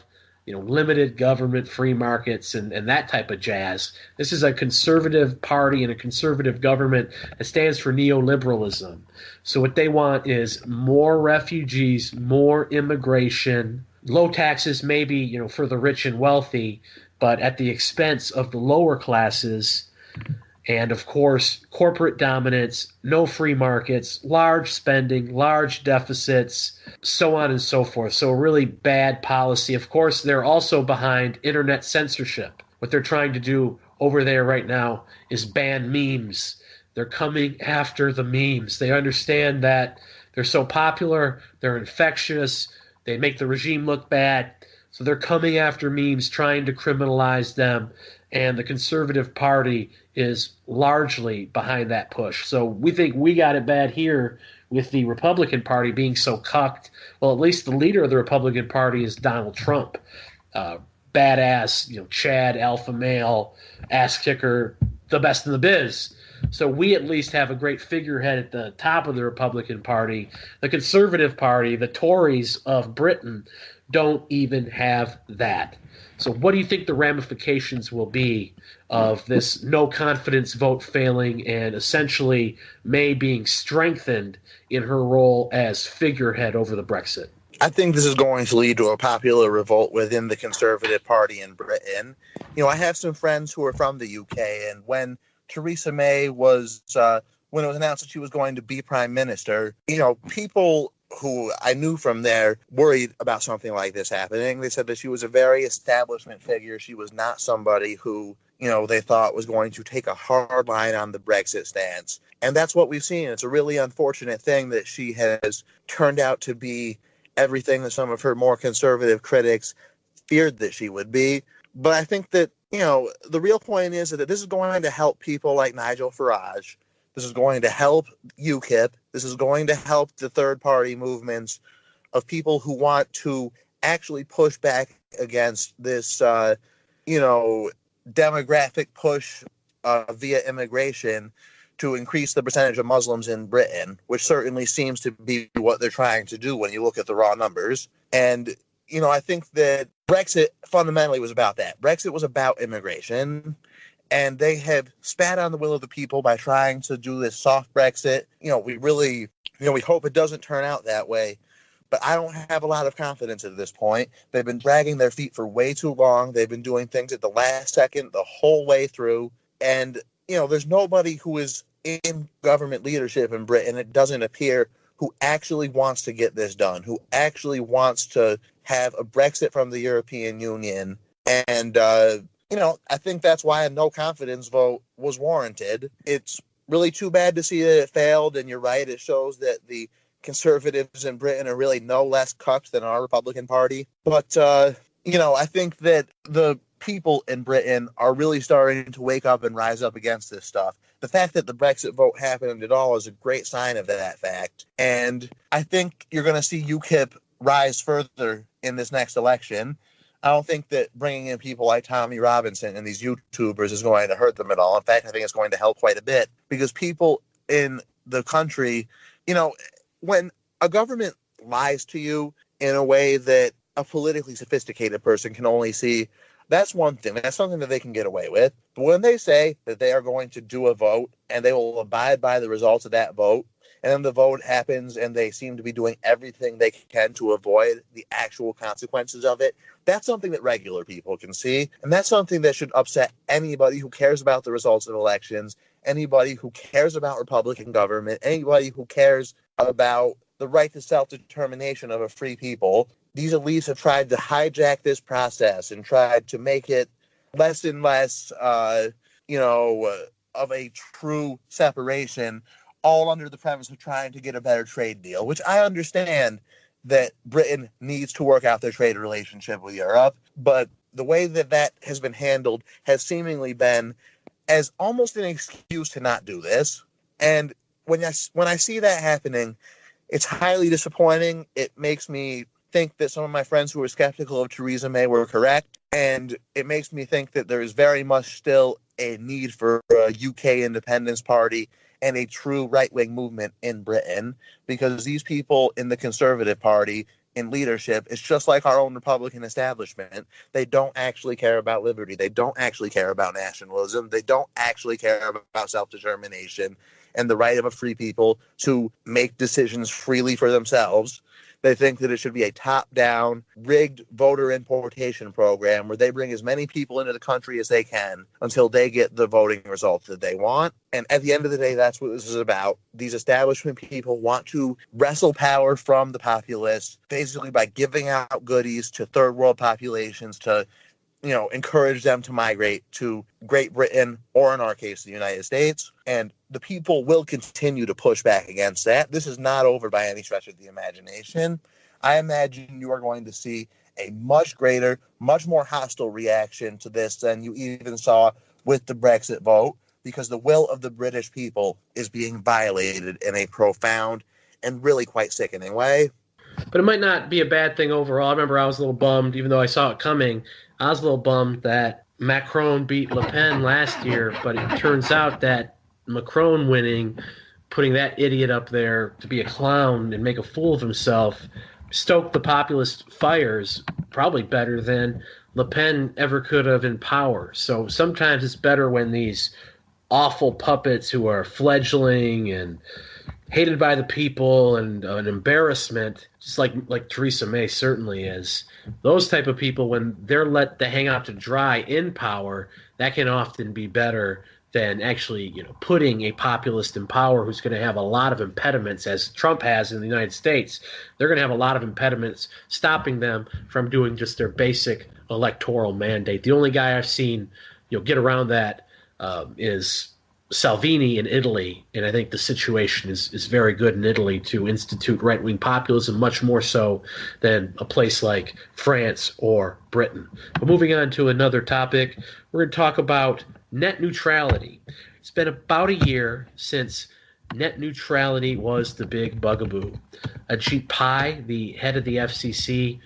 limited government, free markets, and that type of jazz. This is a conservative party and a conservative government that stands for neoliberalism. So what they want is more refugees, more immigration, low taxes maybe, for the rich and wealthy, but at the expense of the lower classes. And, of course, corporate dominance, no free markets, large spending, large deficits, so on and so forth. So a really bad policy. Of course, they're also behind internet censorship. What they're trying to do over there right now is ban memes. They're coming after the memes. They understand that they're so popular, they're infectious, they make the regime look bad. So they're coming after memes, trying to criminalize them. And the Conservative Party is largely behind that push. So we think we got it bad here with the Republican Party being so cucked. Well, at least the leader of the Republican Party is Donald Trump. badass, Chad, alpha male, ass kicker, the best in the biz. So we at least have a great figurehead at the top of the Republican Party. The Conservative Party, the Tories of Britain, don't even have that. So what do you think the ramifications will be of this no confidence vote failing and essentially May being strengthened in her role as figurehead over the Brexit? I think this is going to lead to a popular revolt within the Conservative Party in Britain. I have some friends who are from the UK, and when Theresa May was, when it was announced that she was going to be prime minister, people who I knew from there worried about something like this happening. They said that she was a very establishment figure. She was not somebody who, they thought was going to take a hard line on the Brexit stance. And that's what we've seen. It's a really unfortunate thing that she has turned out to be everything that some of her more conservative critics feared that she would be. But I think that, the real point is that this is going to help people like Nigel Farage. This is going to help UKIP. This is going to help the third-party movements of people who want to actually push back against this, demographic push via immigration to increase the percentage of Muslims in Britain, which certainly seems to be what they're trying to do when you look at the raw numbers. And, I think that Brexit fundamentally was about that. Brexit was about immigration. And they have spat on the will of the people by trying to do this soft Brexit. We hope it doesn't turn out that way. But I don't have a lot of confidence at this point. They've been dragging their feet for way too long. They've been doing things at the last second the whole way through. And, there's nobody who is in government leadership in Britain, it doesn't appear, who actually wants to get this done, who actually wants to have a Brexit from the European Union. And, I think that's why a no confidence vote was warranted. It's really too bad to see that it failed, and you're right, it shows that the conservatives in Britain are really no less cucked than our Republican Party. But, I think that the people in Britain are really starting to wake up and rise up against this stuff. The fact that the Brexit vote happened at all is a great sign of that fact. And I think you're going to see UKIP rise further in this next election. I don't think that bringing in people like Tommy Robinson and these YouTubers is going to hurt them at all. In fact, I think it's going to help quite a bit, because people in the country, when a government lies to you in a way that a politically sophisticated person can only see, that's one thing. That's something that they can get away with. But when they say that they are going to do a vote and they will abide by the results of that vote, and then the vote happens and they seem to be doing everything they can to avoid the actual consequences of it, that's something that regular people can see. And that's something that should upset anybody who cares about the results of elections, anybody who cares about Republican government, anybody who cares about the right to self-determination of a free people. These elites have tried to hijack this process and tried to make it less and less, of a true separation, all under the premise of trying to get a better trade deal, which I understand that Britain needs to work out their trade relationship with Europe. But the way that that has been handled has seemingly been as almost an excuse to not do this. And when I see that happening, it's highly disappointing. It makes me think that some of my friends who were skeptical of Theresa May were correct. And it makes me think that there is very much still a need for a UK independence party and a true right-wing movement in Britain, because these people in the Conservative Party in leadership, it's just like our own Republican establishment. They don't actually care about liberty. They don't actually care about nationalism. They don't actually care about self-determination and the right of a free people to make decisions freely for themselves. They think that it should be a top-down, rigged voter importation program where they bring as many people into the country as they can until they get the voting results that they want. And at the end of the day, that's what this is about. These establishment people want to wrestle power from the populace, basically by giving out goodies to third world populations to, encourage them to migrate to Great Britain, or in our case, the United States. And the people will continue to push back against that. This is not over by any stretch of the imagination. I imagine you are going to see a much greater, much more hostile reaction to this than you even saw with the Brexit vote, because the will of the British people is being violated in a profound and really quite sickening way. But it might not be a bad thing overall. I remember I was a little bummed, even though I saw it coming. I was a little bummed that Macron beat Le Pen last year, but it turns out that Macron winning, putting that idiot up there to be a clown and make a fool of himself, stoked the populist fires probably better than Le Pen ever could have in power. So sometimes it's better when these awful puppets who are fledgling and hated by the people and an embarrassment, just like Theresa May certainly is. Those type of people, when they're let to hang out to dry in power, that can often be better than actually, putting a populist in power who's going to have a lot of impediments, as Trump has in the United States. They're going to have a lot of impediments stopping them from doing just their basic electoral mandate. The only guy I've seen, get around that is Salvini in Italy, and I think the situation is very good in Italy to institute right-wing populism, much more so than a place like France or Britain. But moving on to another topic, we're going to talk about net neutrality. It's been about a year since net neutrality was the big bugaboo. Ajit Pai, the head of the FCC,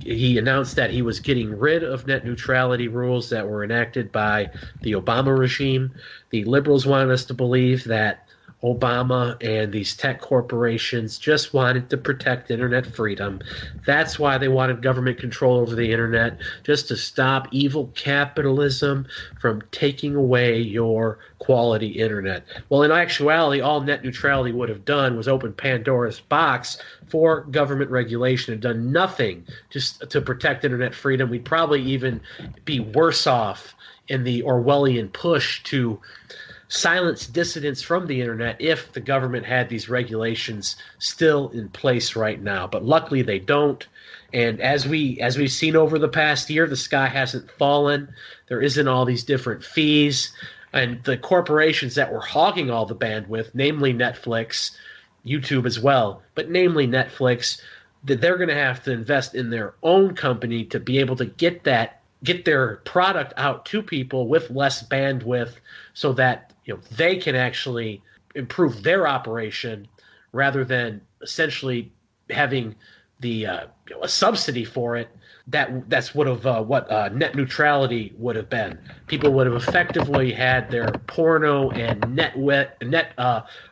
he announced that he was getting rid of net neutrality rules that were enacted by the Obama regime. The liberals wanted us to believe that Obama and these tech corporations just wanted to protect internet freedom. That's why they wanted government control over the internet, just to stop evil capitalism from taking away your quality internet. Well, in actuality, all net neutrality would have done was open Pandora's box for government regulation and done nothing just to protect internet freedom. We'd probably even be worse off in the Orwellian push to silence dissidents from the internet if the government had these regulations still in place right now. But luckily they don't. And as we've seen over the past year, the sky hasn't fallen. There isn't all these different fees. And the corporations that were hogging all the bandwidth, namely Netflix, YouTube as well, but namely Netflix, that they're going to have to invest in their own company to be able to get their product out to people with less bandwidth, so that they can actually improve their operation rather than essentially having the a subsidy for it. That's what net neutrality would have been. People would have effectively had their porno and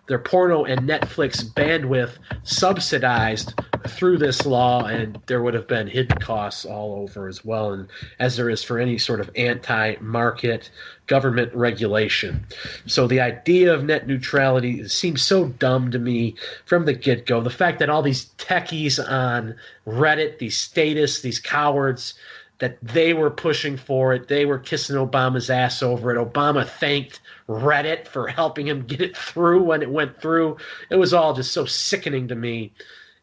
their porno and Netflix bandwidth subsidized through this law, and there would have been hidden costs all over as well, and as there is for any sort of anti-market government regulation. So the idea of net neutrality seems so dumb to me from the get-go. The fact that all these techies on Reddit, these statists, these cowards, that they were pushing for it, they were kissing Obama's ass over it. Obama thanked Reddit for helping him get it through when it went through. It was all just so sickening to me.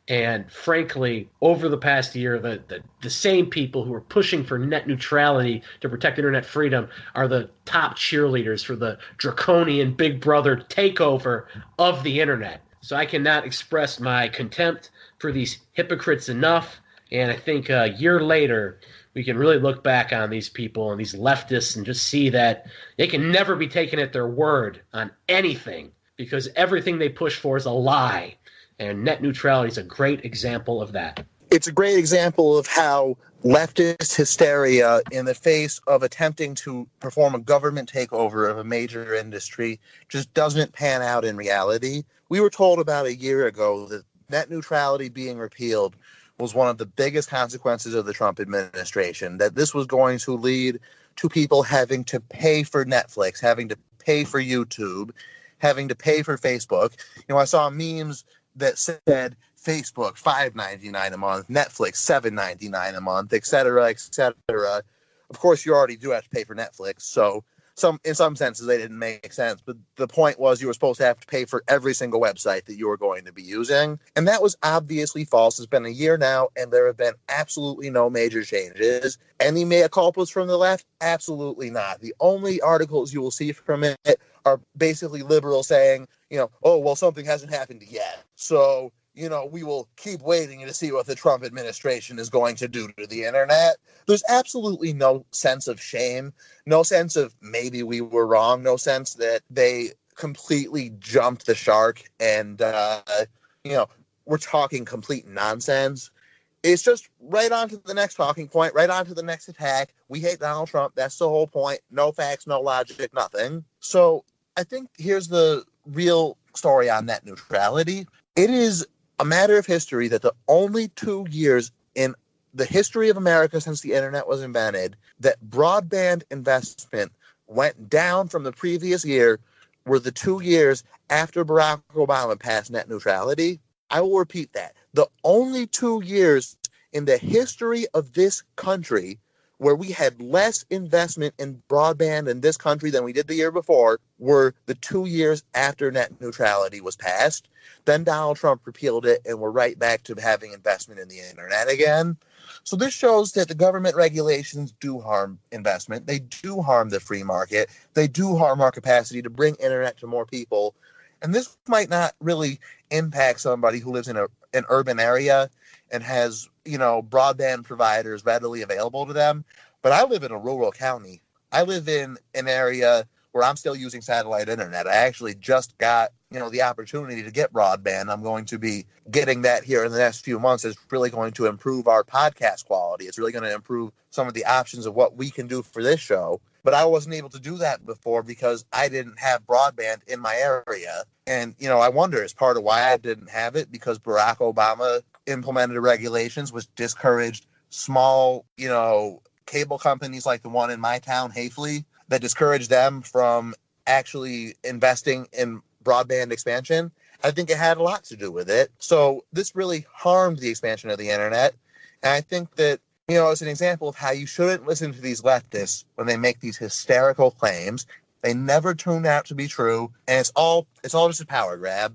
And frankly, over the past year, the same people who are pushing for net neutrality to protect internet freedom are the top cheerleaders for the draconian Big Brother takeover of the internet. So I cannot express my contempt for these hypocrites enough. And I think a year later, we can really look back on these people and these leftists and just see that they can never be taken at their word on anything, because everything they push for is a lie. And net neutrality is a great example of that. It's a great example of how leftist hysteria in the face of attempting to perform a government takeover of a major industry just doesn't pan out in reality. We were told about a year ago that net neutrality being repealed was one of the biggest consequences of the Trump administration, that this was going to lead to people having to pay for Netflix, having to pay for YouTube, having to pay for Facebook. I saw memes that said Facebook $5.99 a month, Netflix $7.99 a month, et cetera, et cetera. Of course, you already do have to pay for Netflix, so in some senses they didn't make sense. But the point was you were supposed to have to pay for every single website that you were going to be using, and that was obviously false. It's been a year now, and there have been absolutely no major changes. Any mea culpas from the left? Absolutely not. The only articles you will see from it are basically liberals saying, oh, well, something hasn't happened yet. So, we will keep waiting to see what the Trump administration is going to do to the internet. There's absolutely no sense of shame, no sense of maybe we were wrong, no sense that they completely jumped the shark and, we're talking complete nonsense. It's just right on to the next talking point, right on to the next attack. We hate Donald Trump. That's the whole point. No facts, no logic, nothing. So I think here's the real story on net neutrality. It is a matter of history that the only 2 years in the history of America since the internet was invented that broadband investment went down from the previous year were the 2 years after Barack Obama passed net neutrality. I will repeat that. The only 2 years in the history of this country where we had less investment in broadband in this country than we did the year before were the 2 years after net neutrality was passed. Then Donald Trump repealed it, and we're right back to having investment in the internet again. So this shows that the government regulations do harm investment. They do harm the free market. They do harm our capacity to bring internet to more people. And this might not really impact somebody who lives in an urban area and has, broadband providers readily available to them. But I live in a rural county. I live in an area where I'm still using satellite internet. I actually just got, the opportunity to get broadband. I'm going to be getting that here in the next few months. It's really going to improve our podcast quality. It's really going to improve some of the options of what we can do for this show. But I wasn't able to do that before because I didn't have broadband in my area. And, I wonder, is part of why I didn't have it because Barack Obama implemented regulations which discouraged small, cable companies like the one in my town, Hafley, that discouraged them from actually investing in broadband expansion. I think it had a lot to do with it. So this really harmed the expansion of the internet. And I think that, it's an example of how you shouldn't listen to these leftists when they make these hysterical claims. They never turn out to be true. And it's all just a power grab.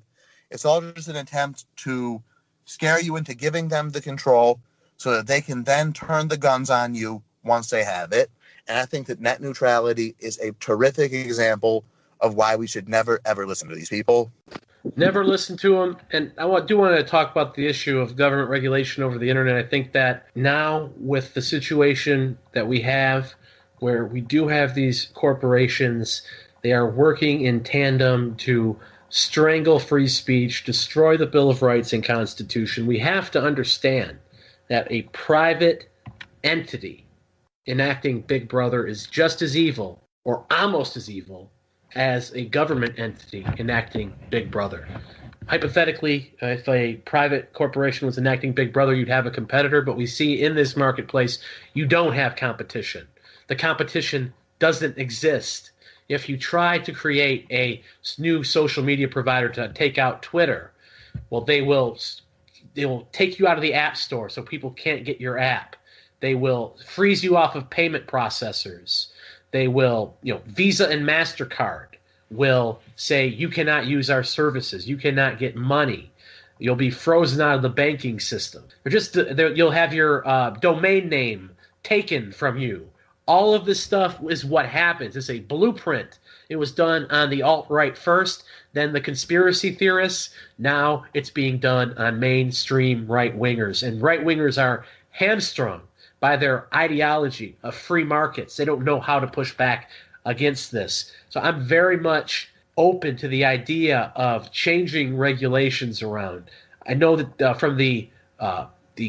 It's all just an attempt to scare you into giving them the control so that they can then turn the guns on you once they have it. And I think that net neutrality is a terrific example of why we should never, ever listen to these people. Never listen to them. And I do want to talk about the issue of government regulation over the internet. I think that now with the situation that we have, where we do have these corporations, they are working in tandem to strangle free speech, destroy the Bill of Rights and Constitution. We have to understand that a private entity enacting Big Brother is just as evil, or almost as evil, as a government entity enacting Big Brother. Hypothetically, if a private corporation was enacting Big Brother, you'd have a competitor, but we see in this marketplace, you don't have competition. The competition doesn't exist. If you try to create a new social media provider to take out Twitter, well, they will take you out of the App Store so people can't get your app. They will freeze you off of payment processors. They will, Visa and MasterCard will say you cannot use our services. You cannot get money. You'll be frozen out of the banking system. You'll have your domain name taken from you. All of this stuff is what happens. It's a blueprint. It was done on the alt-right first, then the conspiracy theorists. Now it's being done on mainstream right-wingers. And right-wingers are hamstrung by their ideology of free markets. They don't know how to push back against this. So I'm very much open to the idea of changing regulations around. I know that from the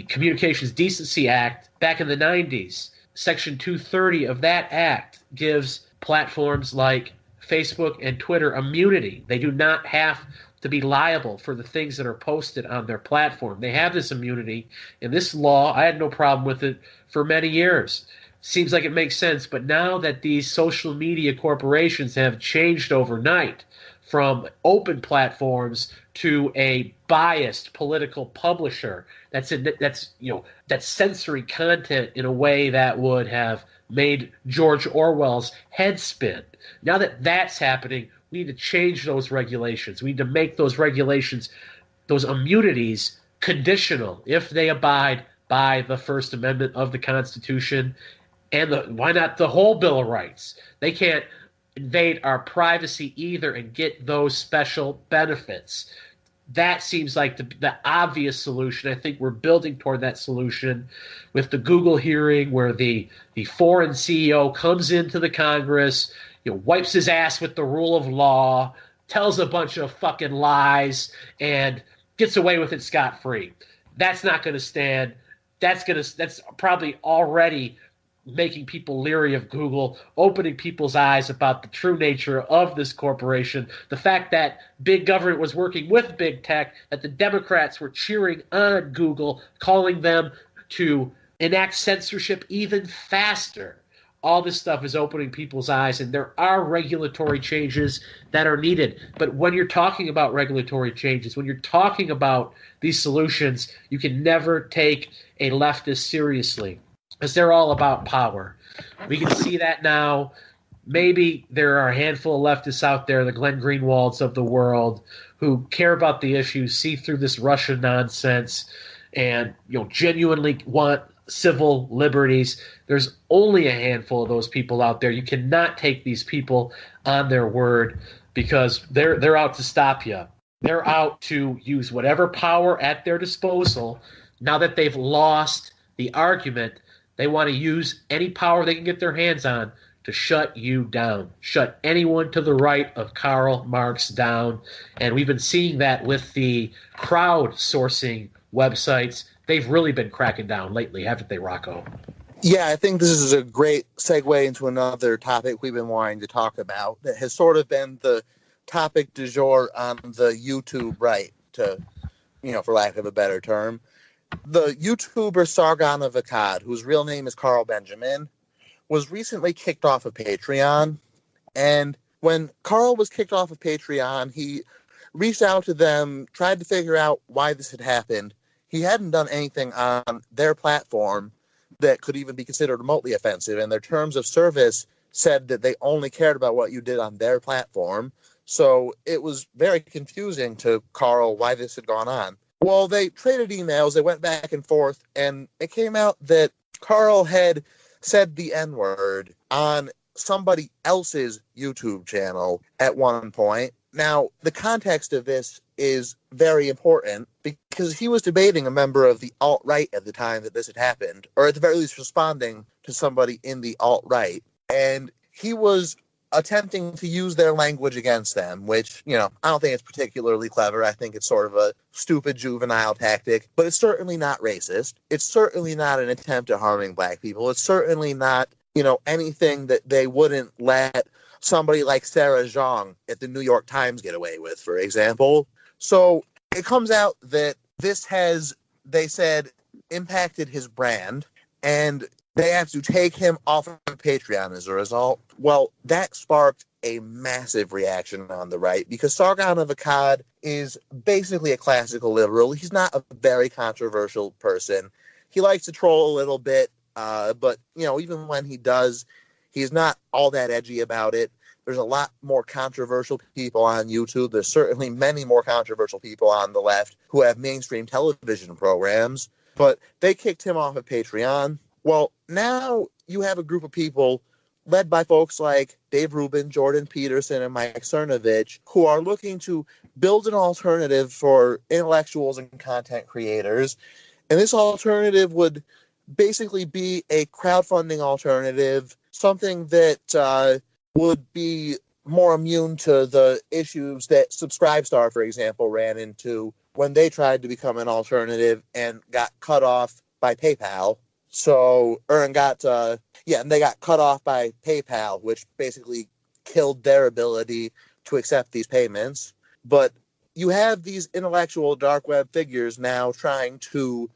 Communications Decency Act back in the 90s, Section 230 of that act gives platforms like Facebook and Twitter immunity. They do not have to be liable for the things that are posted on their platform. They have this immunity. In this law, I had no problem with it for many years. Seems like it makes sense, but now that these social media corporations have changed overnight from open platforms to a biased political publisher that's censoring content in a way that would have made George Orwell's head spin. Now that that's happening, we need to change those regulations. We need to make those regulations, those immunities, conditional if they abide by the First Amendment of the Constitution and why not the whole Bill of Rights? They can't invade our privacy either and get those special benefits. That seems like the obvious solution. I think we're building toward that solution with the Google hearing where the foreign CEO comes into the Congress, wipes his ass with the rule of law, tells a bunch of fucking lies, and gets away with it scot-free. That's not going to stand. That's probably already making people leery of Google, opening people's eyes about the true nature of this corporation, the fact that big government was working with big tech, that the Democrats were cheering on Google, calling them to enact censorship even faster. All this stuff is opening people's eyes, and there are regulatory changes that are needed. But when you're talking about regulatory changes, when you're talking about these solutions, you can never take a leftist seriously, because they're all about power. We can see that now. Maybe there are a handful of leftists out there, the Glenn Greenwalds of the world, who care about the issues, see through this Russian nonsense, and genuinely want civil liberties. There's only a handful of those people out there. You cannot take these people on their word, because they're out to stop you. They're out to use whatever power at their disposal. Now that they've lost the argument, they want to use any power they can get their hands on to shut you down, shut anyone to the right of Karl Marx down. And we've been seeing that with the crowdsourcing websites. They've really been cracking down lately, haven't they, Rocco? Yeah, I think this is a great segue into another topic we've been wanting to talk about that has sort of been the topic du jour on the YouTube right, for lack of a better term. The YouTuber Sargon of Akkad, whose real name is Carl Benjamin, was recently kicked off of Patreon. And when Carl was kicked off of Patreon, he reached out to them, tried to figure out why this had happened. He hadn't done anything on their platform that could even be considered remotely offensive, and their terms of service said that they only cared about what you did on their platform. So it was very confusing to Carl why this had gone on. Well, they traded emails, they went back and forth, and it came out that Carl had said the N-word on somebody else's YouTube channel at one point. Now, the context of this is very important because he was debating a member of the alt-right at the time that this had happened, or at the very least responding to somebody in the alt-right. And he was attempting to use their language against them, which, I don't think it's particularly clever. I think it's sort of a stupid juvenile tactic, but it's certainly not racist. It's certainly not an attempt at harming black people. It's certainly not, anything that they wouldn't let somebody like Sarah Zhang at the New York Times get away with, for example. So it comes out that this has, they said, impacted his brand, and they have to take him off of Patreon as a result. Well, that sparked a massive reaction on the right, because Sargon of Akkad is basically a classical liberal. He's not a very controversial person. He likes to troll a little bit, but, even when he does, he's not all that edgy about it. There's a lot more controversial people on YouTube. There's certainly many more controversial people on the left who have mainstream television programs, but they kicked him off of Patreon. Well, now you have a group of people led by folks like Dave Rubin, Jordan Peterson, and Mike Cernovich, who are looking to build an alternative for intellectuals and content creators. And this alternative would basically be a crowdfunding alternative, something that would be more immune to the issues that Subscribestar, for example, ran into when they tried to become an alternative and got cut off by PayPal. And they got cut off by PayPal, which basically killed their ability to accept these payments. But you have these intellectual dark web figures now trying to,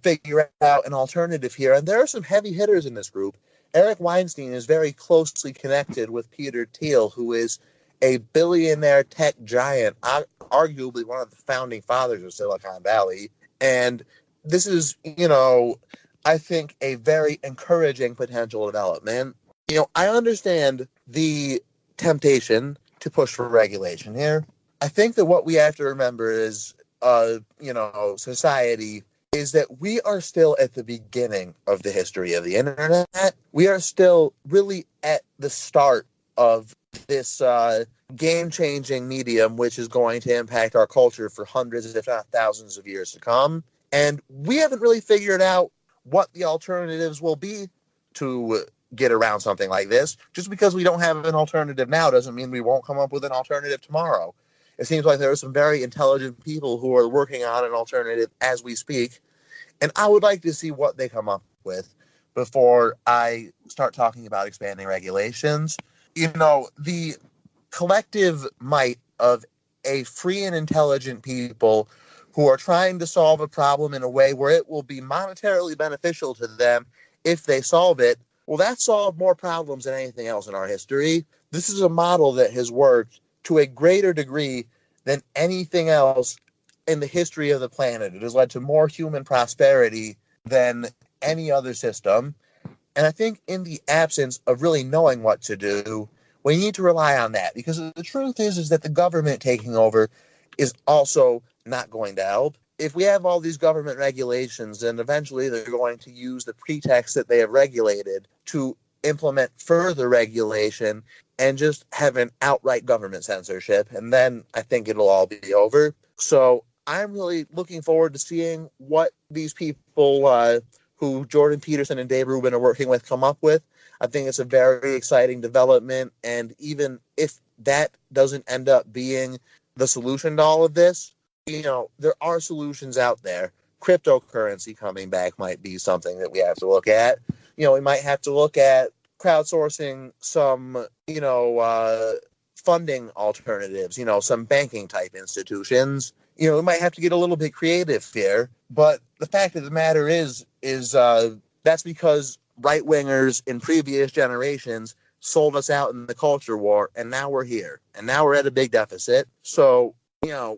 figure out an alternative here. And there are some heavy hitters in this group. Eric Weinstein is very closely connected with Peter Thiel, who is a billionaire tech giant, arguably one of the founding fathers of Silicon Valley. And this is, I think, a very encouraging potential development. I understand the temptation to push for regulation here. I think that what we have to remember is, society, is that we are still at the beginning of the history of the internet. We are still really at the start of this game-changing medium, which is going to impact our culture for hundreds, if not thousands of years to come. And we haven't really figured out what the alternatives will be to get around something like this. Just because we don't have an alternative now doesn't mean we won't come up with an alternative tomorrow. It seems like there are some very intelligent people who are working on an alternative as we speak. And I would like to see what they come up with before I start talking about expanding regulations. The collective might of a free and intelligent people who are trying to solve a problem in a way where it will be monetarily beneficial to them if they solve it, well, that solved more problems than anything else in our history. This is a model that has worked to a greater degree than anything else in the history of the planet. It has led to more human prosperity than any other system. And I think in the absence of really knowing what to do, we need to rely on that, because the truth is that the government taking over is also not going to help. If we have all these government regulations, then eventually they're going to use the pretext that they have regulated to implement further regulation and just have an outright government censorship. And then I think it'll all be over. So I'm really looking forward to seeing what these people who Jordan Peterson and Dave Rubin are working with come up with. I think it's a very exciting development. And even if that doesn't end up being the solution to all of this, there are solutions out there. Cryptocurrency coming back might be something that we have to look at. We might have to look at crowdsourcing some, funding alternatives, some banking type institutions. We might have to get a little bit creative here. But the fact of the matter is that's because right-wingers in previous generations sold us out in the culture war, and now we're here. And now we're at a big deficit. So,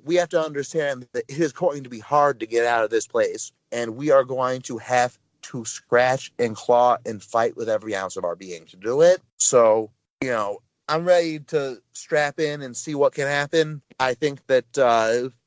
we have to understand that it is going to be hard to get out of this place, and we are going to have to scratch and claw and fight with every ounce of our being to do it. So, I'm ready to strap in and see what can happen. I think that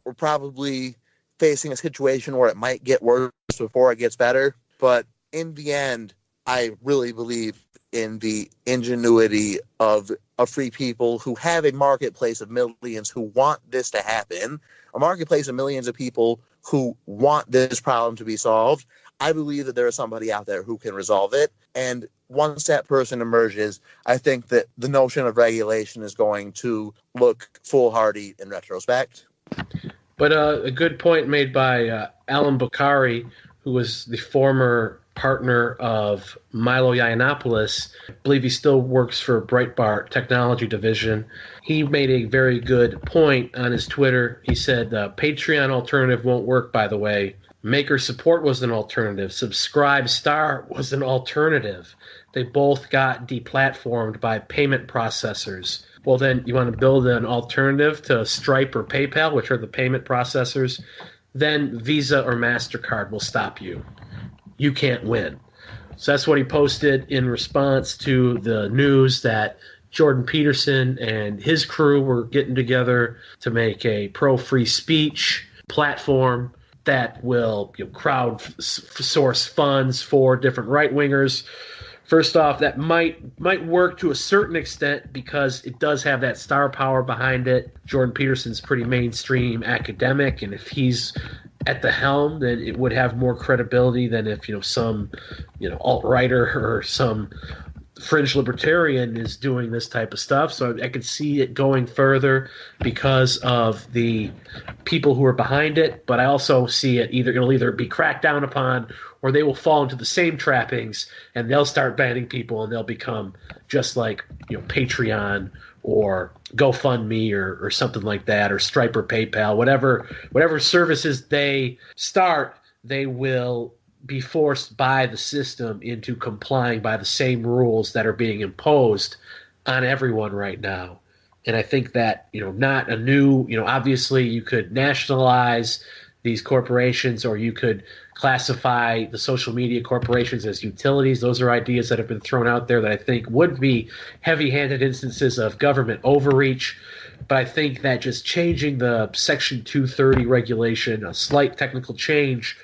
we're probably facing a situation where it might get worse before it gets better. But in the end, I really believe in the ingenuity of free people who have a marketplace of millions who want this to happen, a marketplace of millions of people who want this problem to be solved. I believe that there is somebody out there who can resolve it. And once that person emerges, I think that the notion of regulation is going to look foolhardy in retrospect. But a good point made by Alan Bukhari, who was the former partner of Milo Yiannopoulos. I believe he still works for Breitbart Technology Division. He made a very good point on his Twitter. He said, Patreon alternative won't work, by the way. Maker support was an alternative. Subscribe Star was an alternative. They both got deplatformed by payment processors. Well, then you want to build an alternative to Stripe or PayPal, which are the payment processors, then Visa or MasterCard will stop you. You can't win. So that's what he posted in response to the news that Jordan Peterson and his crew were getting together to make a pro-free speech platform that will crowd source funds for different right-wingers. First off, that might work to a certain extent because it does have that star power behind it. Jordan Peterson's pretty mainstream academic, and if he's at the helm, then it would have more credibility than if some alt-righter or some fringe libertarian is doing this type of stuff. So I could see it going further because of the people who are behind it, but I also see it'll either be cracked down upon or they will fall into the same trappings and they'll start banning people and they'll become just like Patreon or GoFundMe or something like that, or Stripe or PayPal, whatever services they start, they will be forced by the system into complying by the same rules that are being imposed on everyone right now. And I think that, not a new, obviously you could nationalize these corporations or you could classify the social media corporations as utilities. Those are ideas that have been thrown out there that I think would be heavy-handed instances of government overreach. But I think that just changing the Section 230 regulation, a slight technical change,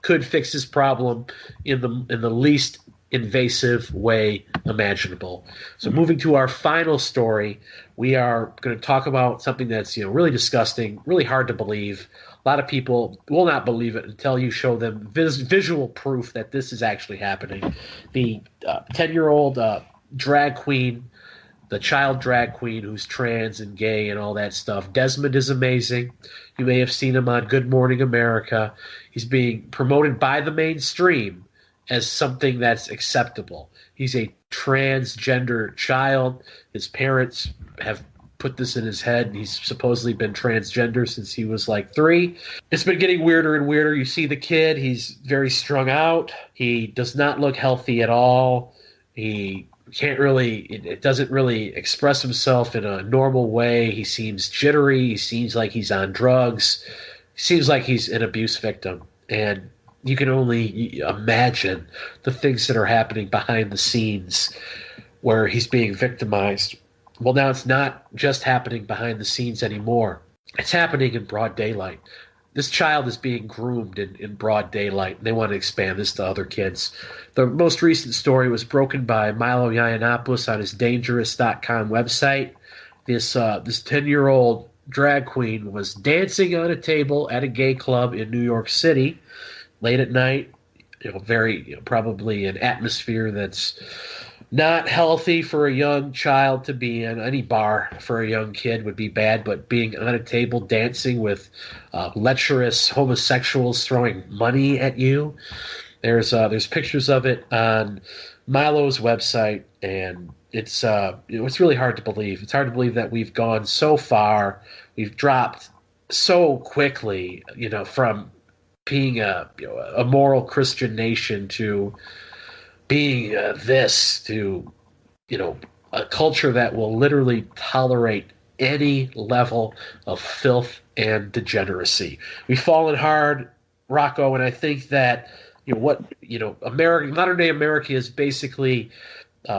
could fix this problem in the least invasive way imaginable. So moving to our final story, we are going to talk about something that's really disgusting, really hard to believe. A lot of people will not believe it until you show them visual proof that this is actually happening. The 10-year-old drag queen the child drag queen who's trans and gay and all that stuff. Desmond is amazing. You may have seen him on Good Morning America. He's being promoted by the mainstream as something that's acceptable. He's a transgender child. His parents have put this in his head. He's supposedly been transgender since he was like 3. It's been getting weirder and weirder. You see the kid, he's very strung out. He does not look healthy at all. He can't really, it doesn't really express himself in a normal way. He seems jittery. He seems like he's on drugs. He seems like he's an abuse victim. And you can only imagine the things that are happening behind the scenes where he's being victimized. Well, now it's not just happening behind the scenes anymore. It's happening in broad daylight. This child is being groomed in broad daylight, and they want to expand this to other kids. The most recent story was broken by Milo Yiannopoulos on his Dangerous.com website. This 10-year-old drag queen was dancing on a table at a gay club in New York City late at night. Probably an atmosphere that's not healthy for a young child to be in. Any bar for a young kid would be bad, but being on a table dancing with lecherous homosexuals throwing money at you, there's pictures of it on Milo's website, and it's really hard to believe. It's hard to believe that we've gone so far. We've dropped so quickly, from being a moral Christian nation to being to a culture that will literally tolerate any level of filth and degeneracy. We've fallen hard, Rocco, and I think that modern day America is basically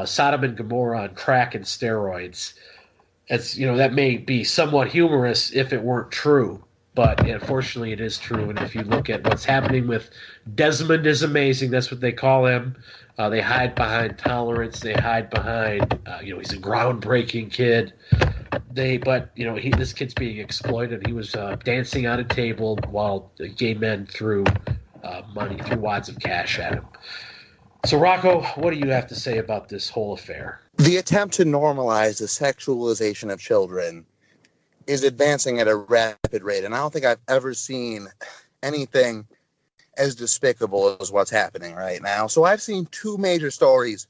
Sodom and Gomorrah on crack and steroids. That may be somewhat humorous if it weren't true, but unfortunately it is true. And if you look at what's happening with Desmond is amazing, that's what they call him. They hide behind tolerance. They hide behind, he's a groundbreaking kid. This kid's being exploited. He was dancing on a table while gay men threw wads of cash at him. So, Rocco, what do you have to say about this whole affair? The attempt to normalize the sexualization of children is advancing at a rapid rate, and I don't think I've ever seen anything as despicable as what's happening right now. So I've seen 2 major stories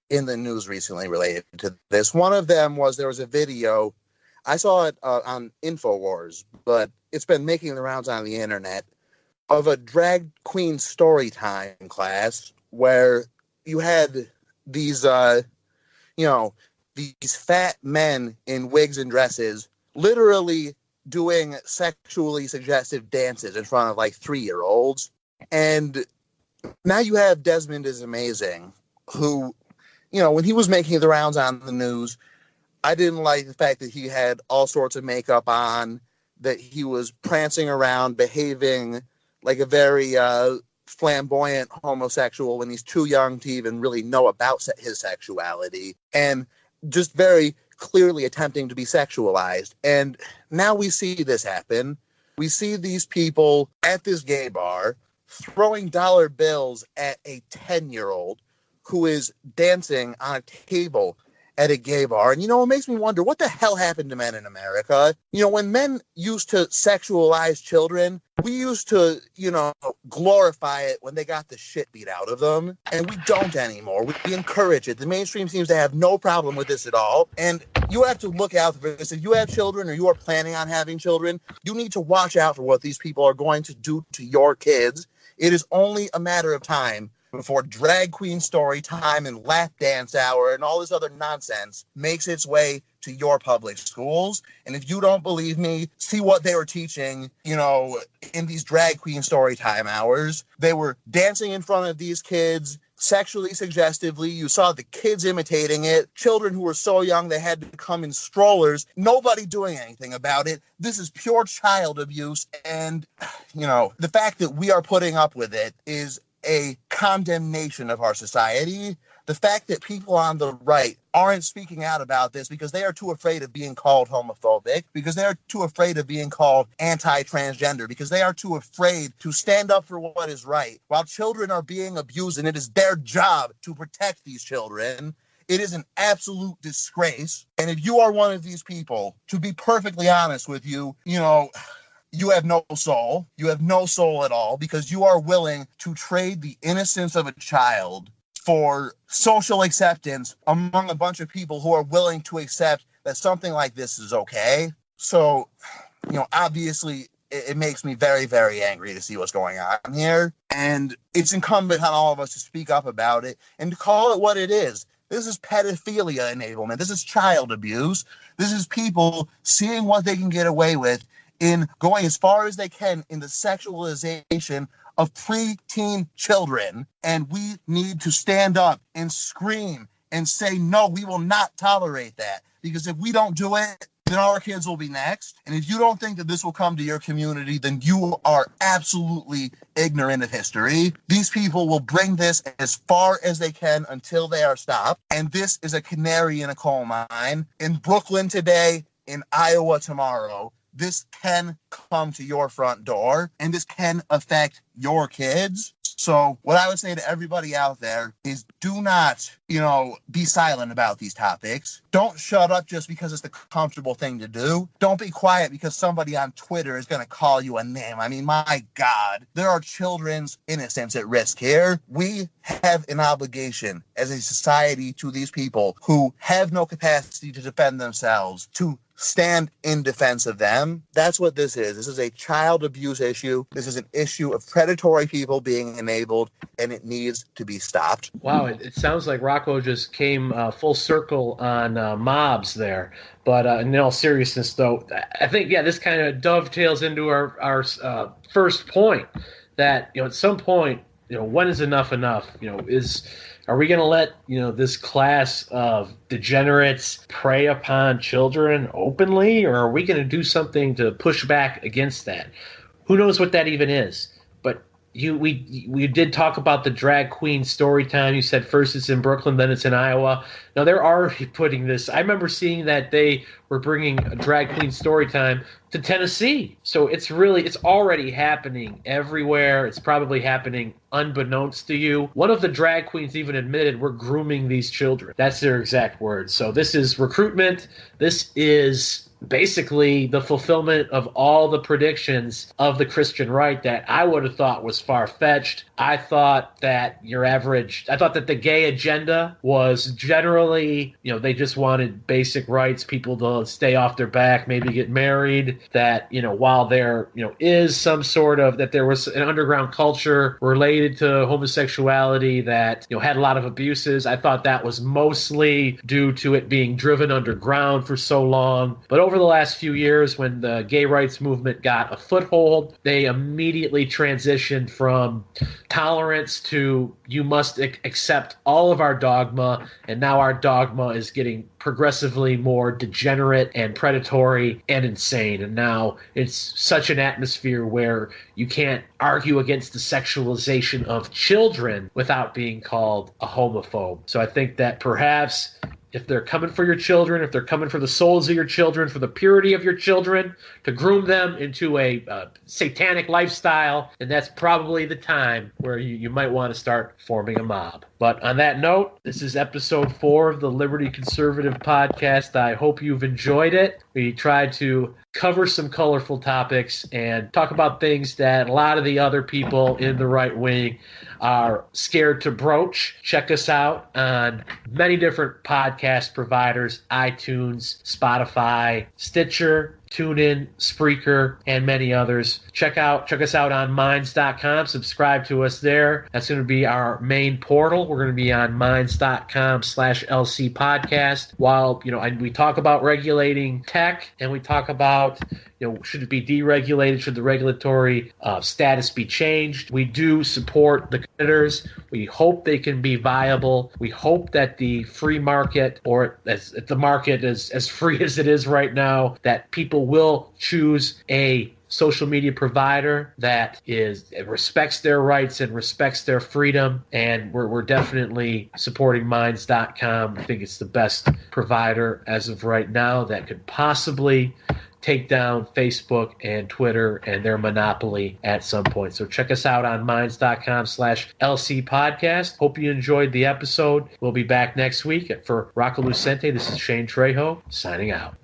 in the news recently related to this. One of them was there was a video. I saw it on InfoWars, but it's been making the rounds on the internet of a drag queen story time class where you had these, these fat men in wigs and dresses literally doing sexually suggestive dances in front of 3-year-olds. And now you have Desmond is Amazing, who, when he was making the rounds on the news, I didn't like the fact that he had all sorts of makeup on, that he was prancing around, behaving like a very flamboyant homosexual when he's too young to even really know about his sexuality, and just very clearly attempting to be sexualized. And now we see this happen. We see these people at this gay bar throwing dollar bills at a 10-year-old who is dancing on a table at a gay bar. And, it makes me wonder, what the hell happened to men in America? When men used to sexualize children, we used to, glorify it when they got the shit beat out of them. And we don't anymore. We encourage it. The mainstream seems to have no problem with this at all. And you have to look out for this. If you have children or you are planning on having children, you need to watch out for what these people are going to do to your kids. It is only a matter of time before drag queen story time and lap dance hour and all this other nonsense makes its way to your public schools. And if you don't believe me, see what they were teaching, in these drag queen story time hours. They were dancing in front of these kids sexually suggestively. You saw the kids imitating it. Children who were so young they had to come in strollers. Nobody doing anything about it. This is pure child abuse. And, the fact that we are putting up with it is a condemnation of our society. The fact that people on the right aren't speaking out about this because they are too afraid of being called homophobic, because they are too afraid of being called anti-transgender, because they are too afraid to stand up for what is right while children are being abused, and it is their job to protect these children, It is an absolute disgrace. And if you are one of these people, to be perfectly honest with you, you have no soul. You have no soul at all, because you are willing to trade the innocence of a child for social acceptance among a bunch of people who are willing to accept that something like this is okay. So, obviously it makes me very, very angry to see what's going on here. And it's incumbent on all of us to speak up about it and to call it what it is. This is pedophilia enablement. This is child abuse. This is people seeing what they can get away with in going as far as they can in the sexualization of preteen children. And we need to stand up and scream and say, no, we will not tolerate that. Because if we don't do it, then our kids will be next. And if you don't think that this will come to your community, then you are absolutely ignorant of history. These people will bring this as far as they can until they are stopped. And this is a canary in a coal mine. In Brooklyn today, in Iowa tomorrow, this can come to your front door, and this can affect your kids. So what I would say to everybody out there is do not, be silent about these topics. Don't shut up just because it's the comfortable thing to do. Don't be quiet because somebody on Twitter is going to call you a name. I mean, my God, there are children's innocence at risk here. We have an obligation as a society to these people who have no capacity to defend themselves, to stand in defense of them. That's what this is. This is a child abuse issue. This is an issue of predatory people being enabled, and it needs to be stopped. Wow, it sounds like Rocco just came full circle on mobs there. But in all seriousness, though, I think, this kind of dovetails into our first point that, at some point, when is enough enough? Are we going to let, this class of degenerates prey upon children openly, or are we going to do something to push back against that? Who knows what that even is? But we did talk about the drag queen story time. You said first it's in Brooklyn, then it's in Iowa. Now they're already putting this. I remember seeing that they were bringing a drag queen story time to Tennessee. So it's already happening everywhere. It's probably happening unbeknownst to you. One of the drag queens even admitted we're grooming these children. That's their exact words. So this is recruitment. This is basically the fulfillment of all the predictions of the Christian right that I would have thought was far-fetched. I thought that the gay agenda was generally, they just wanted basic rights, people to stay off their back, maybe get married, that, while there, is some sort of, that there was an underground culture related to homosexuality that, had a lot of abuses. I thought that was mostly due to it being driven underground for so long. But over the last few years, when the gay rights movement got a foothold, they immediately transitioned from tolerance to you must accept all of our dogma, and now our dogma is getting progressively more degenerate and predatory and insane. And now it's such an atmosphere where you can't argue against the sexualization of children without being called a homophobe. So I think that perhaps if they're coming for your children, if they're coming for the souls of your children, for the purity of your children, to groom them into a satanic lifestyle, and that's probably the time where you might want to start forming a mob. But on that note, this is episode 4 of the Liberty Conservative Podcast. I hope you've enjoyed it. We tried to cover some colorful topics and talk about things that a lot of the other people in the right wing are scared to broach. Check us out on many different podcast providers: iTunes, Spotify, Stitcher, TuneIn, Spreaker, and many others. Check us out on Minds.com. Subscribe to us there. That's going to be our main portal. We're going to be on Minds.com/LC podcast. While, we talk about regulating tech, and we talk about, should it be deregulated? Should the regulatory status be changed? We do support the competitors. We hope they can be viable. We hope that the free market, or as the market is as free as it is right now, that people will choose a social media provider that respects their rights and respects their freedom. And we're definitely supporting Minds.com. I think it's the best provider as of right now that could possibly take down Facebook and Twitter and their monopoly at some point. So check us out on minds.com/LC podcast. Hope you enjoyed the episode. We'll be back next week. For Rocco Lucente, this is Shane Trejo signing out.